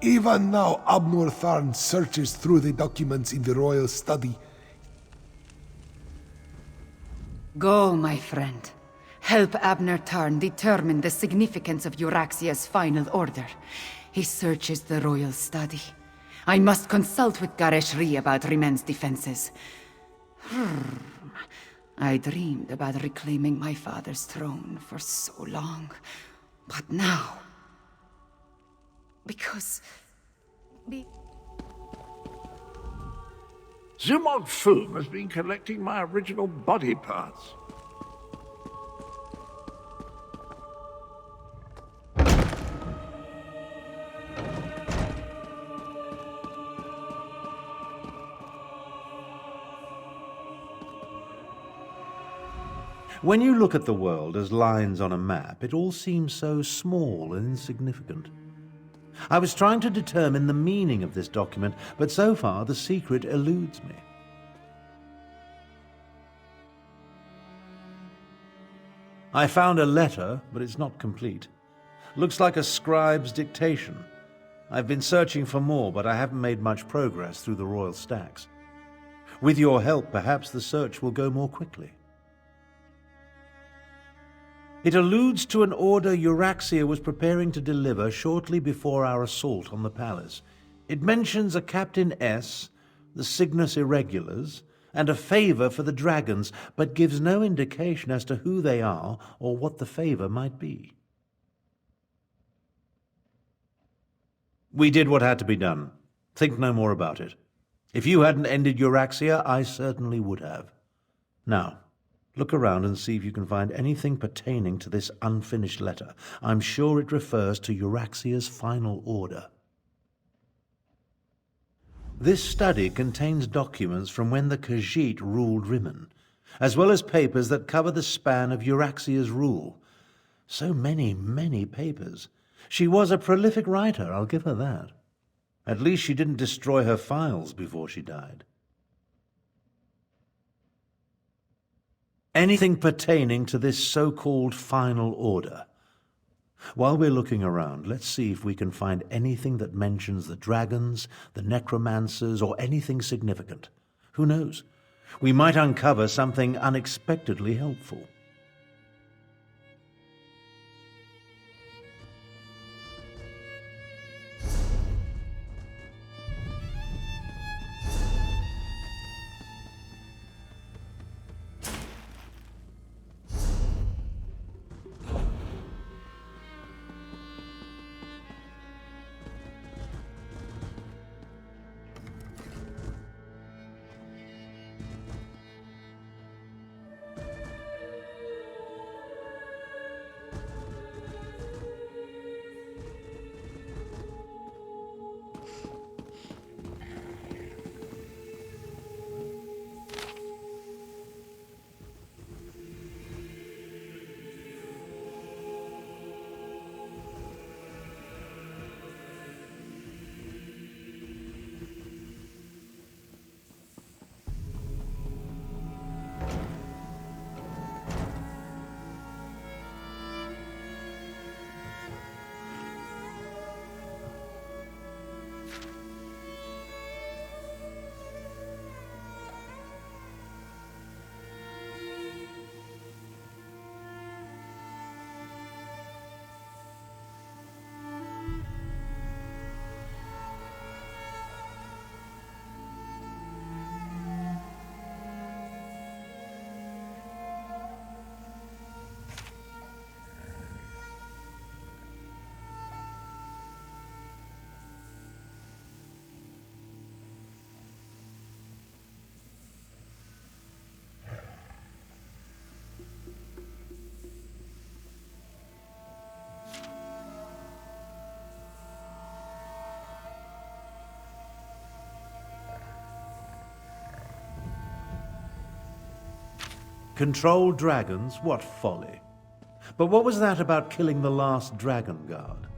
Even now, Abnor Tharn searches through the documents in the royal study. Go, my friend. Help Abner Tarn determine the significance of Euraxia's final order. He searches the royal study. I must consult with Gareshri about Rimen's defenses. I dreamed about reclaiming my father's throne for so long. But now... Zumog Foom has been collecting my original body parts. When you look at the world as lines on a map, it all seems so small and insignificant. I was trying to determine the meaning of this document, but so far the secret eludes me. I found a letter, but it's not complete. Looks like a scribe's dictation. I've been searching for more, but I haven't made much progress through the royal stacks. With your help, perhaps the search will go more quickly. It alludes to an order Euraxia was preparing to deliver shortly before our assault on the palace. It mentions a Captain S, the Cygnus Irregulars, and a favor for the dragons, but gives no indication as to who they are or what the favor might be. We did what had to be done. Think no more about it. If you hadn't ended Euraxia, I certainly would have. Now, look around and see if you can find anything pertaining to this unfinished letter. I'm sure it refers to Euraxia's final order. This study contains documents from when the Khajiit ruled Rimen, as well as papers that cover the span of Euraxia's rule. So many, many papers. She was a prolific writer, I'll give her that. At least she didn't destroy her files before she died. Anything pertaining to this so-called final order. While we're looking around, let's see if we can find anything that mentions the dragons, the necromancers, or anything significant. Who knows? We might uncover something unexpectedly helpful. Control dragons? What folly. But what was that about killing the last dragon guard?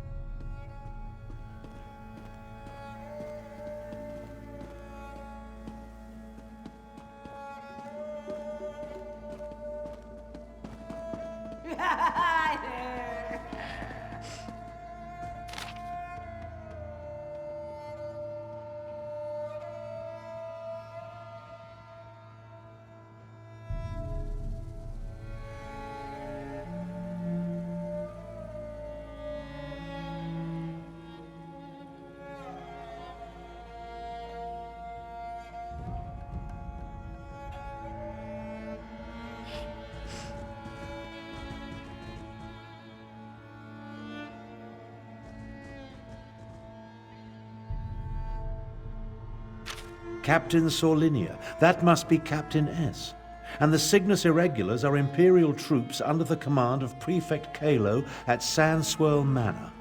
Captain Sorlinia. That must be Captain S. And the Cygnus Irregulars are Imperial troops under the command of Prefect Kalo at Sandswirl Manor.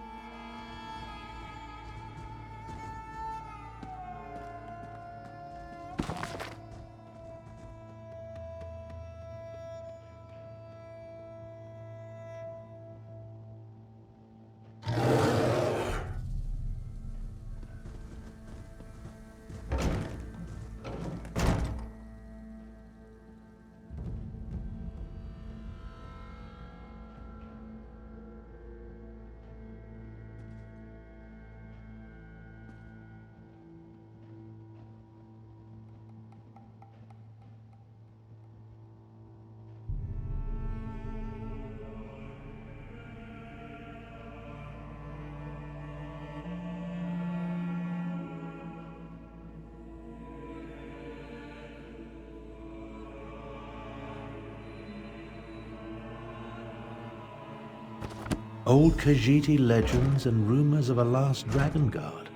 Old Khajiiti legends and rumors of a last dragon guard.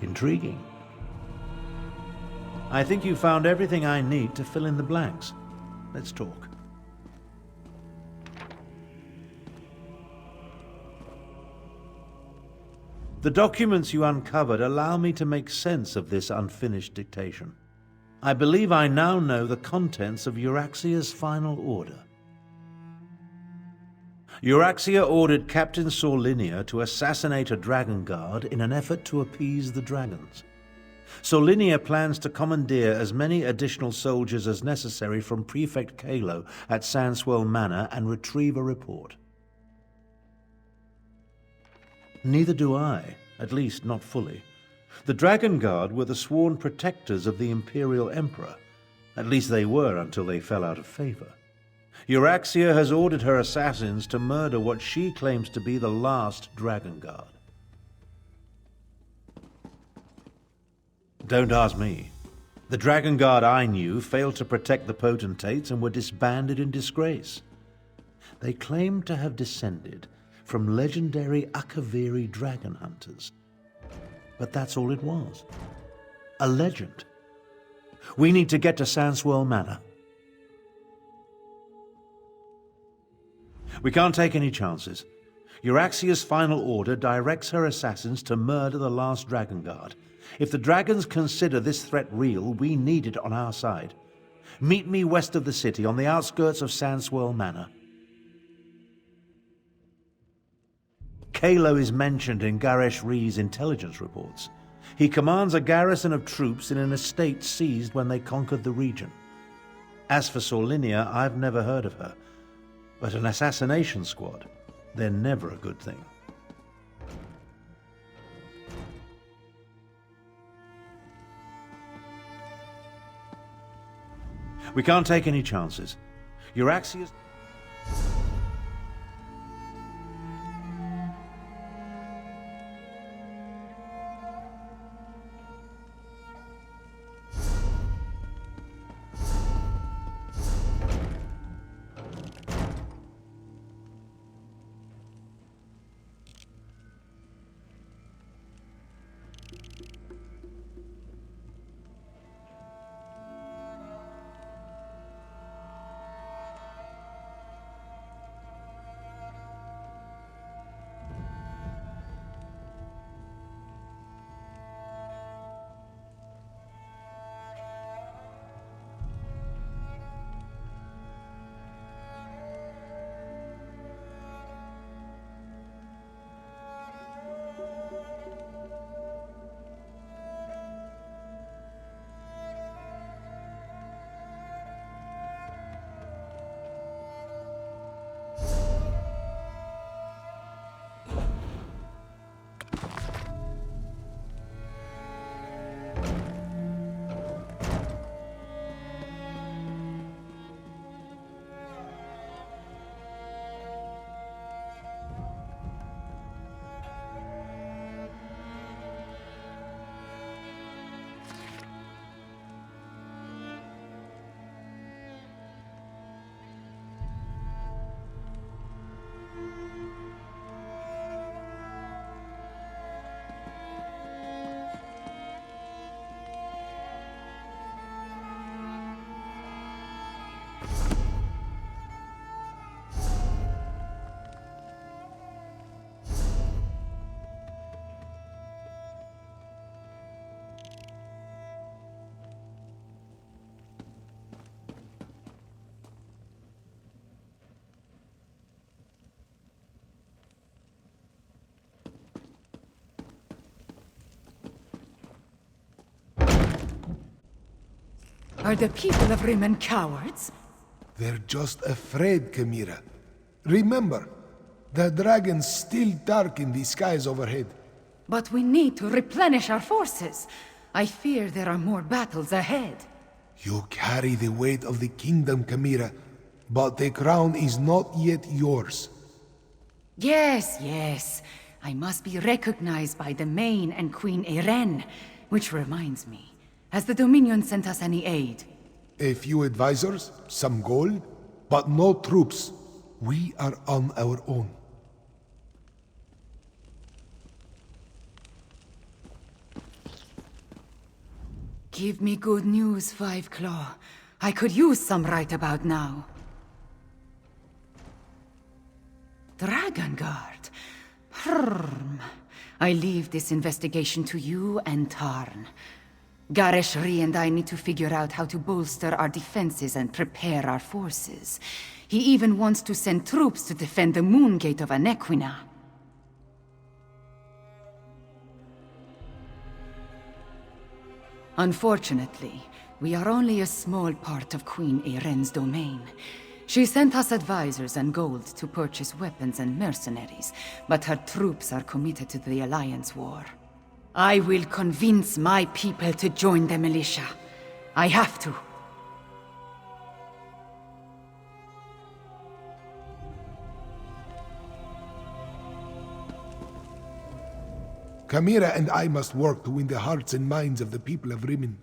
Intriguing. I think you found everything I need to fill in the blanks. Let's talk. The documents you uncovered allow me to make sense of this unfinished dictation. I believe I now know the contents of Euraxia's final order. Euraxia ordered Captain Sorlinia to assassinate a dragon guard in an effort to appease the dragons. Sorlinia plans to commandeer as many additional soldiers as necessary from Prefect Kalo at Sandswirl Manor and retrieve a report. Neither do I, at least not fully. The Dragon Guard were the sworn protectors of the Imperial Emperor. At least they were until they fell out of favor. Euraxia has ordered her assassins to murder what she claims to be the last Dragon Guard. Don't ask me. The Dragon Guard I knew failed to protect the potentates and were disbanded in disgrace. They claimed to have descended from legendary Akaviri dragon hunters. But that's all it was. A legend. We need to get to Sandswirl Manor. We can't take any chances. Euraxia's final order directs her assassins to murder the last Dragon Guard. If the dragons consider this threat real, we need it on our side. Meet me west of the city, on the outskirts of Sandswirl Manor. Kalo is mentioned in Garesh Ree's intelligence reports. He commands a garrison of troops in an estate seized when they conquered the region. As for Sorlinia, I've never heard of her. But an assassination squad, they're never a good thing. We can't take any chances. Euraxia's... Are the people of Rimmon cowards? They're just afraid, Chimera. Remember, the dragons still darken the skies overhead. But we need to replenish our forces. I fear there are more battles ahead. You carry the weight of the kingdom, Chimera, but the crown is not yet yours. Yes, yes. I must be recognized by the Main and Queen Eren. Which reminds me, has the Dominion sent us any aid? A few advisors, some gold, but no troops. We are on our own. Give me good news, Five Claw. I could use some right about now. Dragon Guard. I leave this investigation to you and Tarn. Gareshri and I need to figure out how to bolster our defenses and prepare our forces. He even wants to send troops to defend the Moon Gate of Anequina. Unfortunately, we are only a small part of Queen Eren's domain. She sent us advisors and gold to purchase weapons and mercenaries, but her troops are committed to the Alliance war. I will convince my people to join the militia. I have to. Chimera and I must work to win the hearts and minds of the people of Rimmon.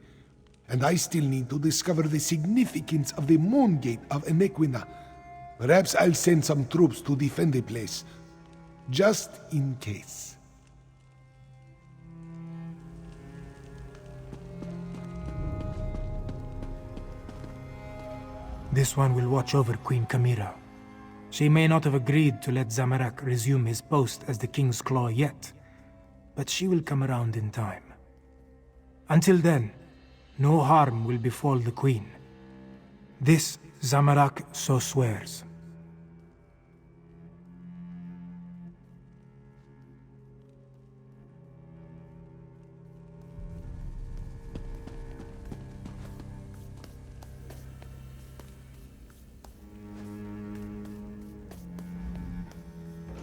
And I still need to discover the significance of the Moon Gate of Anequina. Perhaps I'll send some troops to defend the place. Just in case. This one will watch over Queen Chimera. She may not have agreed to let Zamorak resume his post as the King's Claw yet, but she will come around in time. Until then, no harm will befall the Queen. This Zamorak so swears.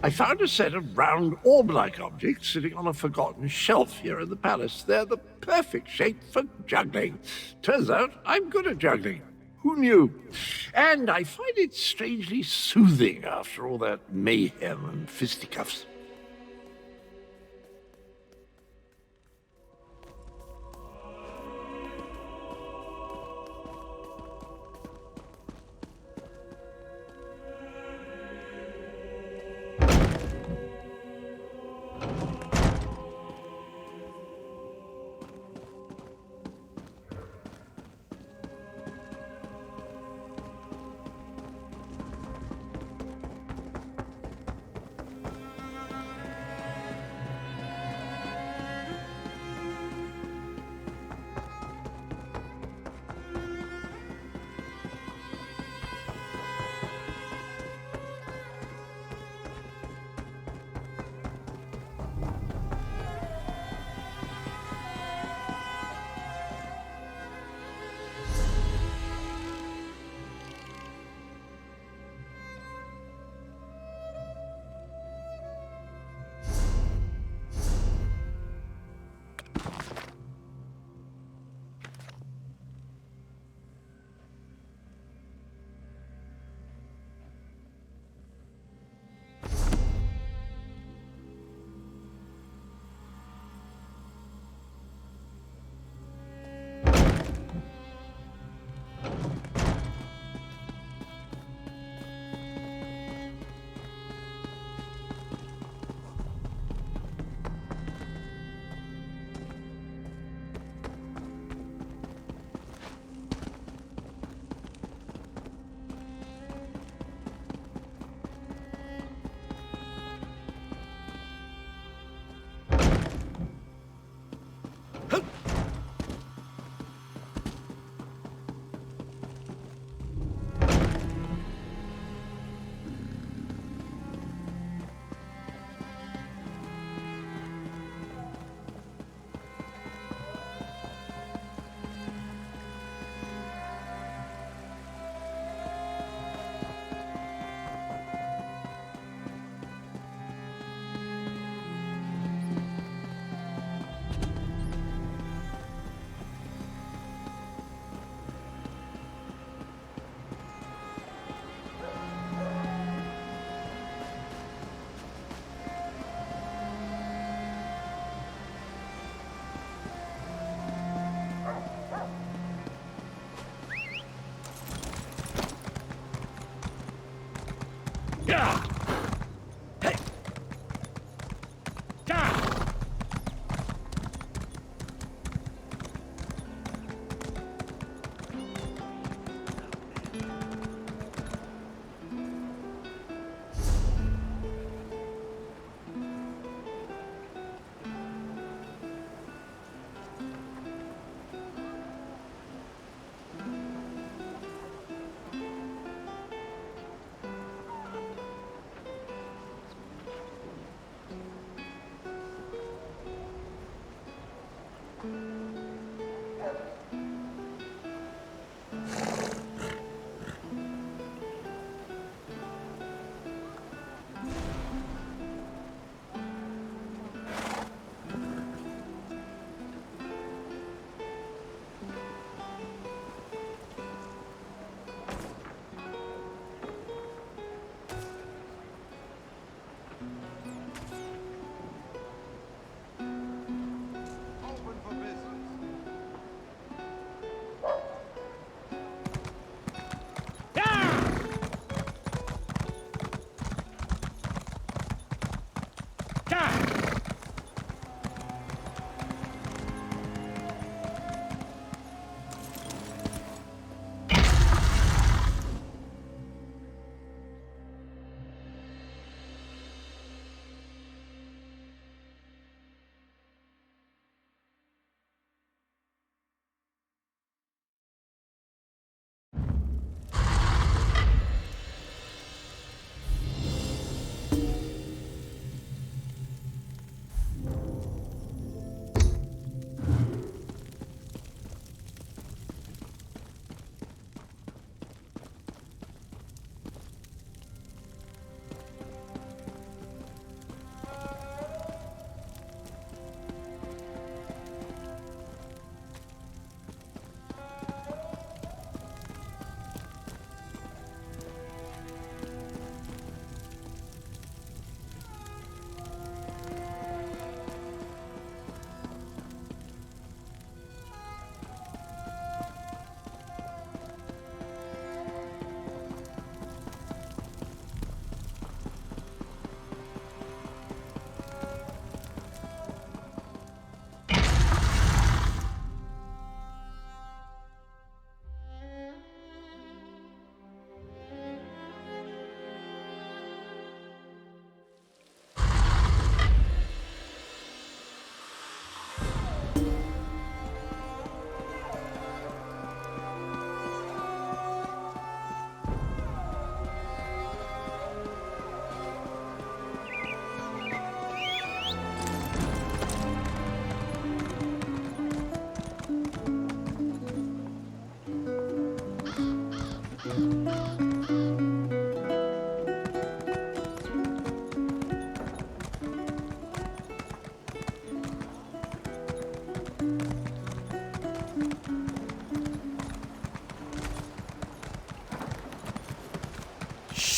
I found a set of round orb-like objects sitting on a forgotten shelf here in the palace. They're the perfect shape for juggling. Turns out I'm good at juggling. Who knew? And I find it strangely soothing after all that mayhem and fisticuffs.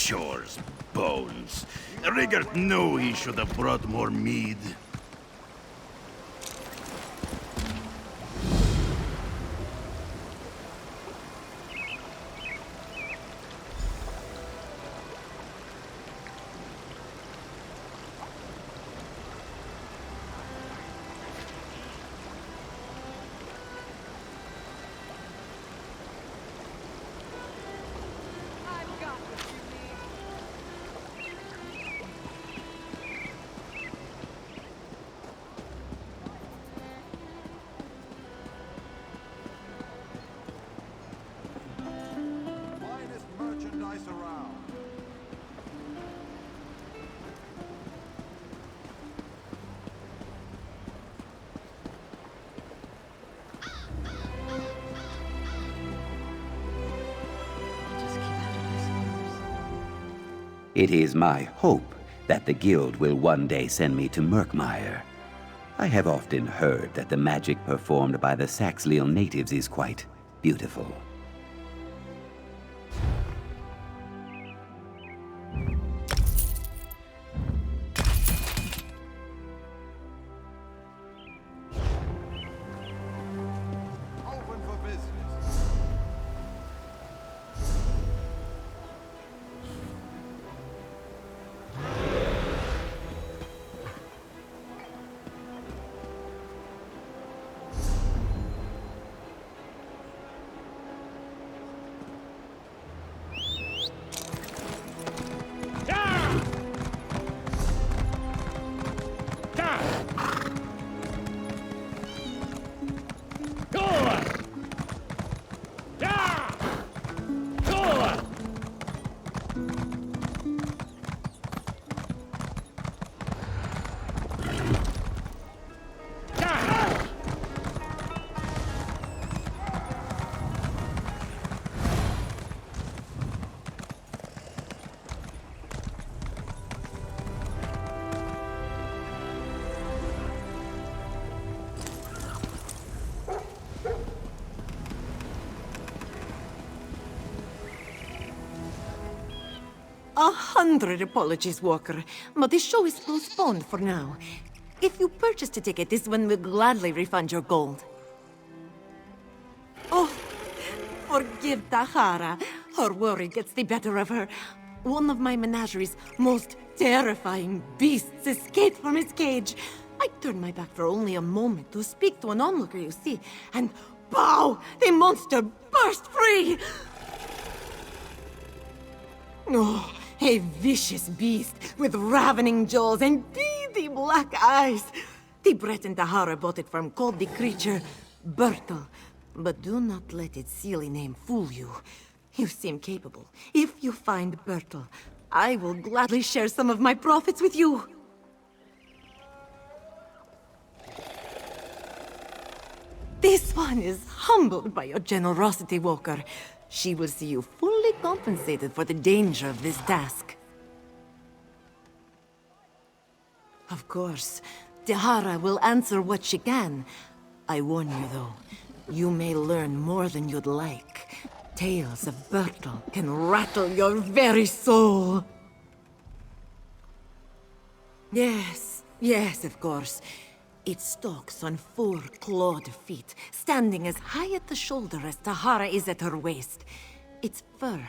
Shore's bones. Rigert knew he should have brought more mead. It is my hope that the guild will one day send me to Murkmire. I have often heard that the magic performed by the Saxleal natives is quite beautiful. 100 apologies, Walker, but the show is postponed for now. If you purchased a ticket, this one will gladly refund your gold. Oh, forgive Tahara. Her worry gets the better of her. One of my menagerie's most terrifying beasts escaped from its cage. I turned my back for only a moment to speak to an onlooker, you see, and pow! The monster burst free! Oh, a vicious beast with ravening jaws and beady black eyes. The Brett and Tahara bought it from called the creature Bertel. But do not let its silly name fool you. You seem capable. If you find Bertel, I will gladly share some of my profits with you. This one is humbled by your generosity, Walker. She will see you fully compensated for the danger of this task. Of course, Tahara will answer what she can. I warn you, though, you may learn more than you'd like. Tales of Bertel can rattle your very soul. Yes, of course. It stalks on 4 clawed feet, standing as high at the shoulder as Tahara is at her waist. Its fur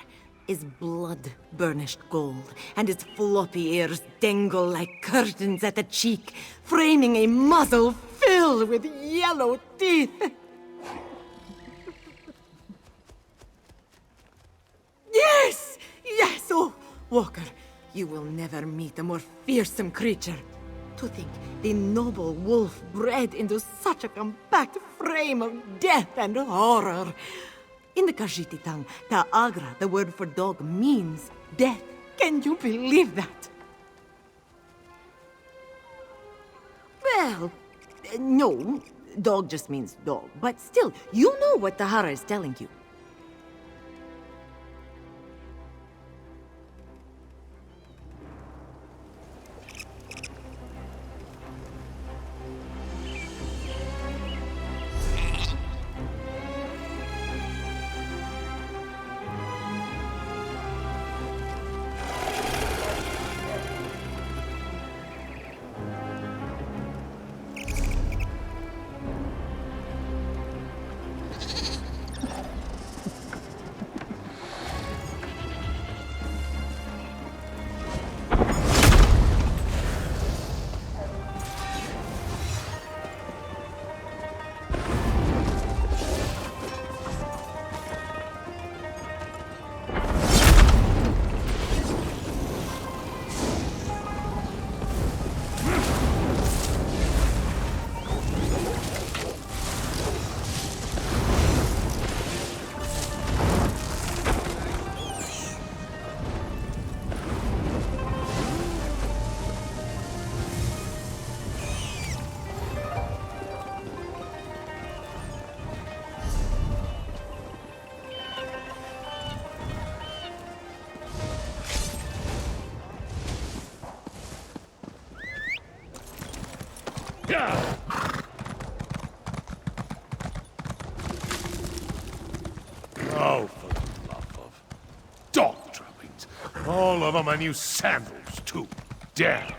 is blood-burnished gold, and its floppy ears dangle like curtains at the cheek, framing a muzzle filled with yellow teeth. Yes! Oh, Walker, you will never meet a more fearsome creature. To think the noble wolf bred into such a compact frame of death and horror. In the Khajiit tongue, Ta'agra, the word for dog, means death. Can you believe that? Well, no. Dog just means dog. But still, you know what Tahara is telling you. Oh, for the love of dog droppings. All of them my new sandals, too. Damn.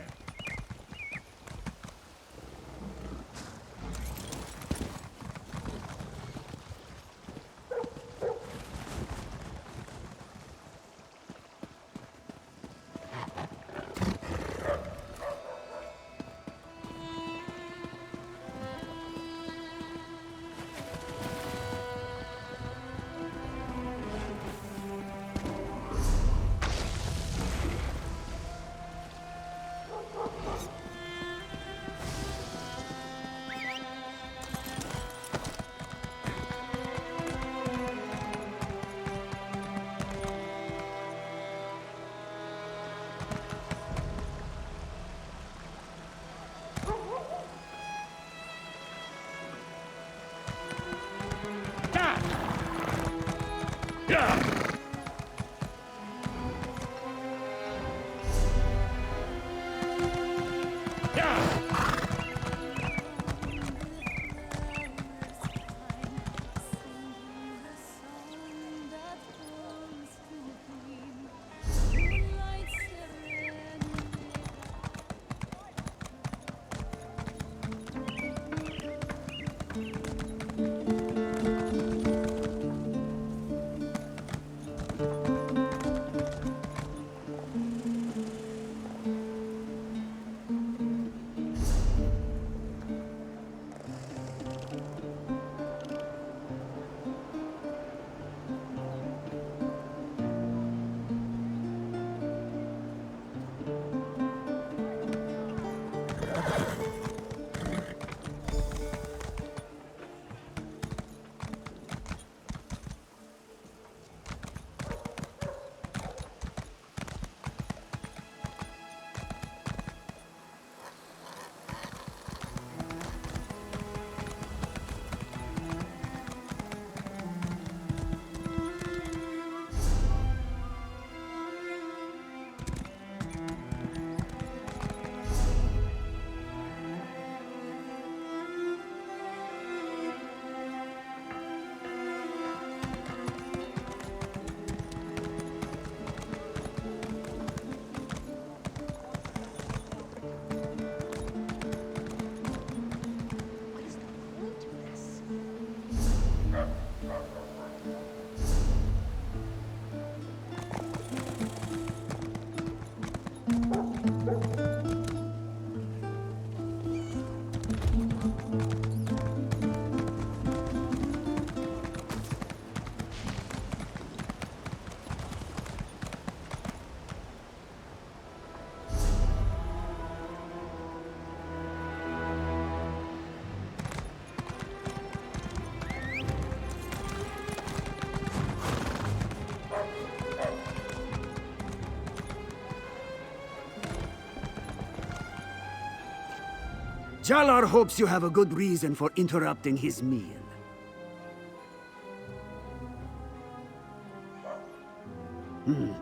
Jalar hopes you have a good reason for interrupting his meal.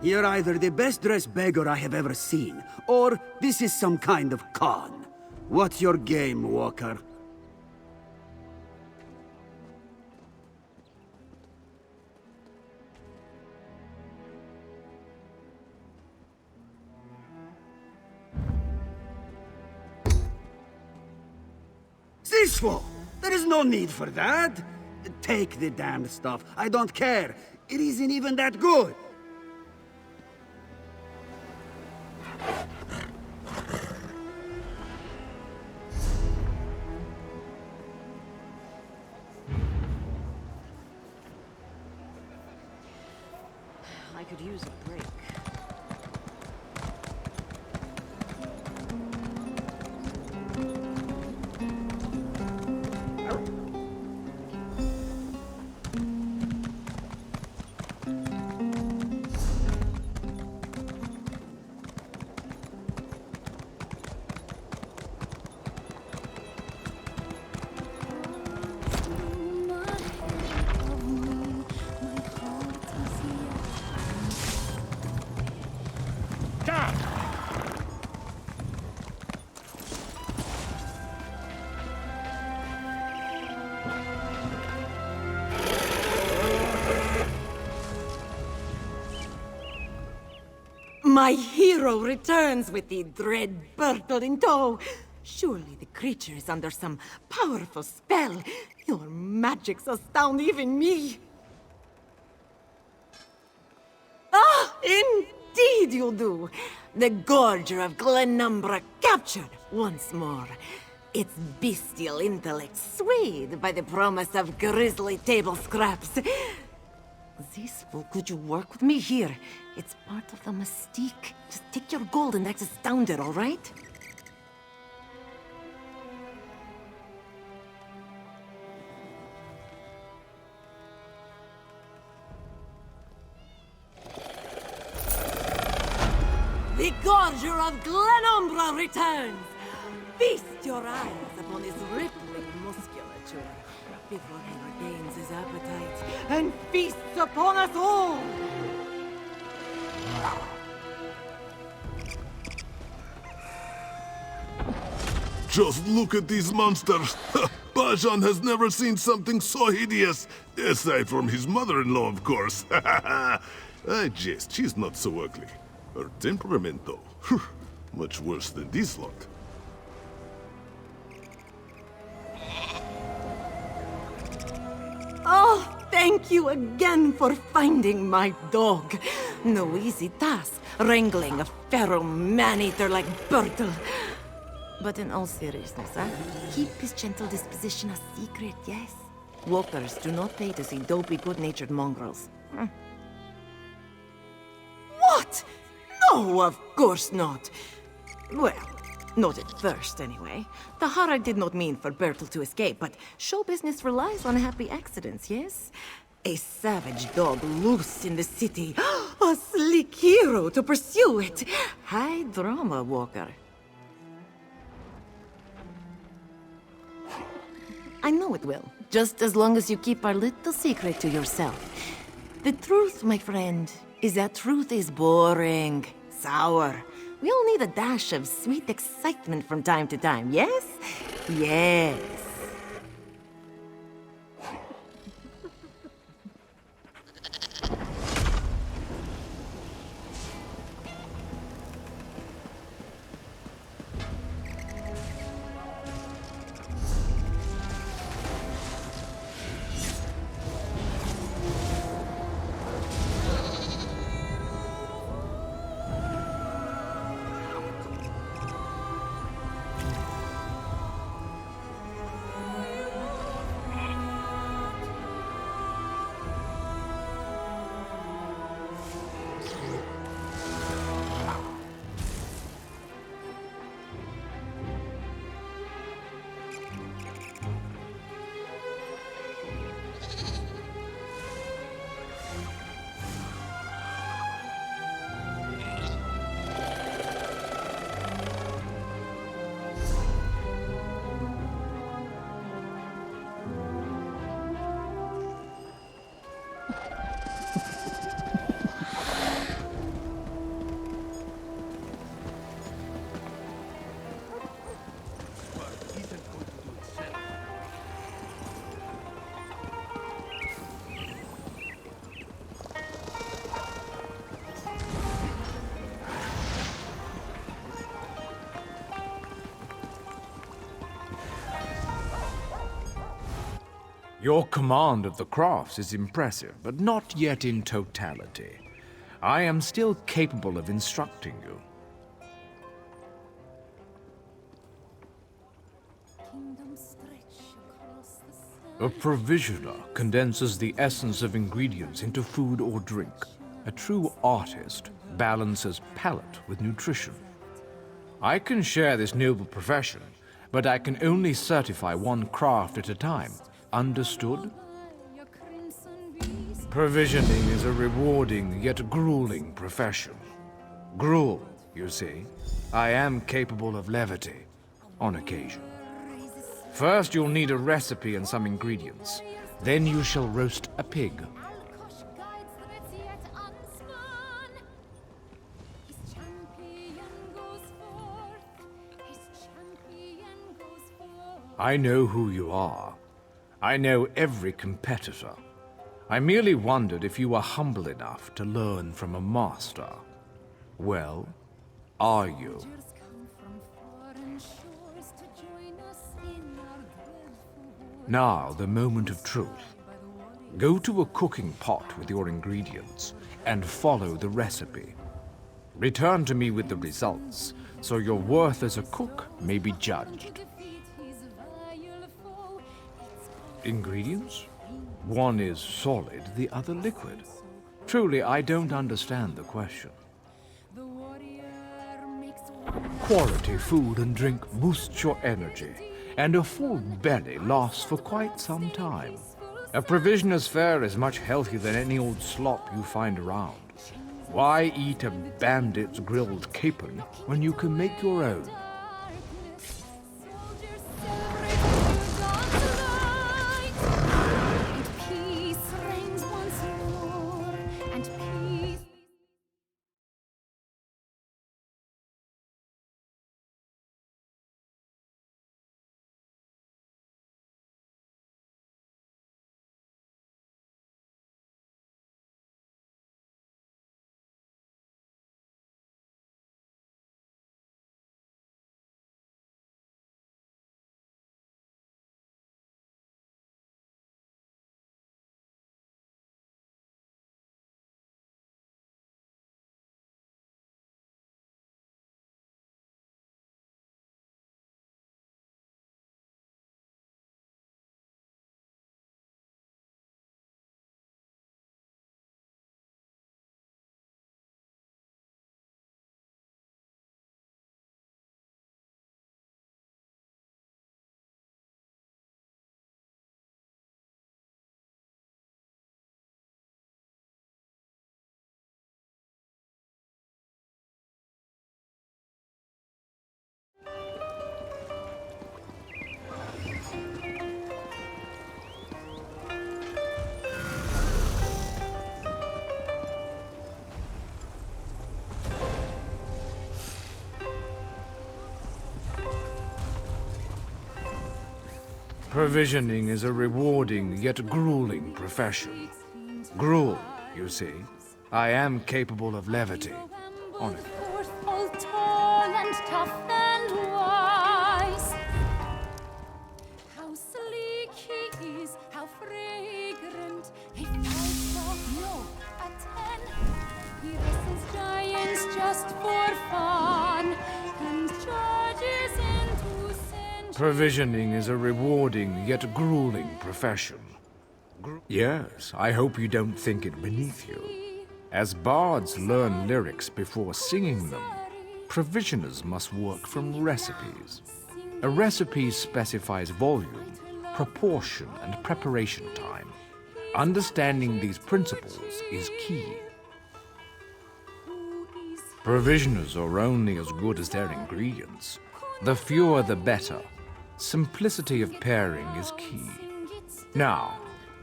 You're either the best-dressed beggar I have ever seen, or this is some kind of con. What's your game, Walker? Ceaseful! There is no need for that. Take the damned stuff. I don't care. It isn't even that good. I could use a break. My hero returns with the dread Bertel in tow. Surely the creature is under some powerful spell. Your magics astound even me. Ah, indeed you do. The Gorger of Glenumbra captured once more. Its bestial intellect swayed by the promise of grisly table scraps. This fool, could you work with me here? It's part of the mystique. Just take your gold and act astounded, all right? The Gorger of Glenumbra returns! Feast your eyes upon his rippling musculature before he regains his appetite and feasts upon us all! Just look at these monsters! Bajan has never seen something so hideous! Aside from his mother-in-law, of course. I jest, she's not so ugly. Her temperament, though, much worse than this lot. Oh, thank you again for finding my dog. No easy task, wrangling a feral man-eater like Bertel. But in all seriousness, keep his gentle disposition a secret, yes? Walkers do not pay to see dopey, good-natured mongrels. What? No, of course not. Well, not at first, anyway. The Hara did not mean for Bertel to escape, but show business relies on happy accidents, yes? A savage dog loose in the city. A sleek hero to pursue it. High drama, Walker. I know it will, just as long as you keep our little secret to yourself. The truth, my friend, is that truth is boring, sour. We all need a dash of sweet excitement from time to time, yes? Yes. Your command of the crafts is impressive, but not yet in totality. I am still capable of instructing you. A provisioner condenses the essence of ingredients into food or drink. A true artist balances palate with nutrition. I can share this noble profession, but I can only certify one craft at a time. Understood? Provisioning is a rewarding yet grueling profession. Gruel, you see. I am capable of levity, on occasion. First, you'll need a recipe and some ingredients. Then you shall roast a pig. I know who you are. I know every competitor. I merely wondered if you were humble enough to learn from a master. Well, are you? Now, the moment of truth. Go to a cooking pot with your ingredients and follow the recipe. Return to me with the results, so your worth as a cook may be judged. Ingredients? One is solid, the other liquid. Truly, I don't understand the question. Quality food and drink boosts your energy, and a full belly lasts for quite some time. A provisioner's fare is much healthier than any old slop you find around. Why eat a bandit's grilled capon when you can make your own? Provisioning is a rewarding yet grueling profession. Gruel, you see. I am capable of levity. On it. All tall and tough and wise. How sleek he is, how fragrant. He fights off no at 10. He wrestles giants just for fun and charges into centuries. Provisioning is a rewarding yet grueling profession. Yes, I hope you don't think it beneath you. As bards learn lyrics before singing them, provisioners must work from recipes. A recipe specifies volume, proportion, and preparation time. Understanding these principles is key. Provisioners are only as good as their ingredients. The fewer the better. Simplicity of pairing is key. Now,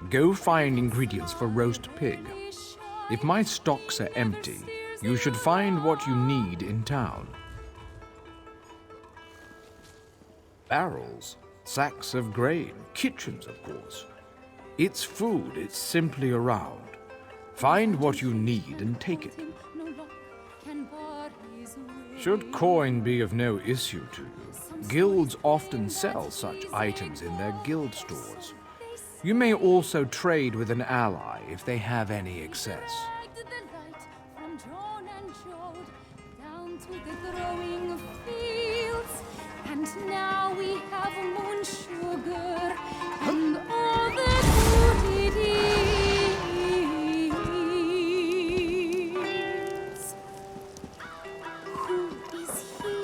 go find ingredients for roast pig. If my stocks are empty, you should find what you need in town. Barrels, sacks of grain, kitchens, of course. It's food, it's simply around. Find what you need and take it. Should coin be of no issue to you, guilds often sell such items in their guild stores. You may also trade with an ally if they have any excess. From John and Jode down to the growing fields, and now we have moon sugar and all the good it is. Who is he?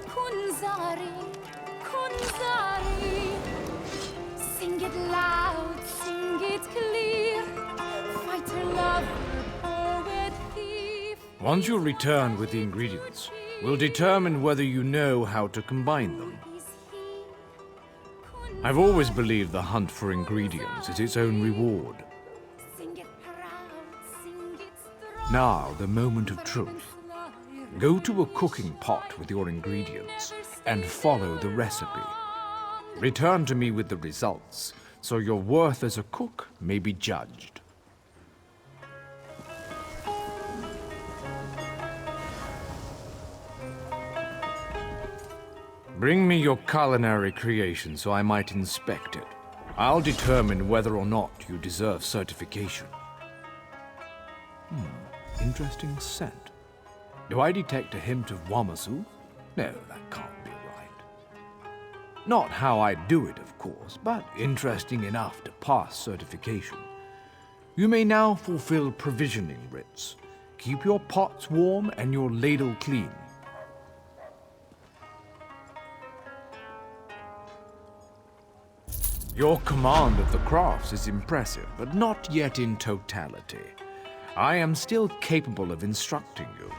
Kunzari, Kunzari. Sing it loud, sing it clear. Fighter, lover, poet, thief. Once you return with the ingredients, we'll determine whether you know how to combine them. I've always believed the hunt for ingredients is its own reward. Now, the moment of truth. Go to a cooking pot with your ingredients and follow the recipe. Return to me with the results, so your worth as a cook may be judged. Bring me your culinary creation so I might inspect it. I'll determine whether or not you deserve certification. Interesting scent. Do I detect a hint of Wamasu? No, that can't be right. Not how I do it, of course, but interesting enough to pass certification. You may now fulfill provisioning writs. Keep your pots warm and your ladle clean. Your command of the crafts is impressive, but not yet in totality. I am still capable of instructing you.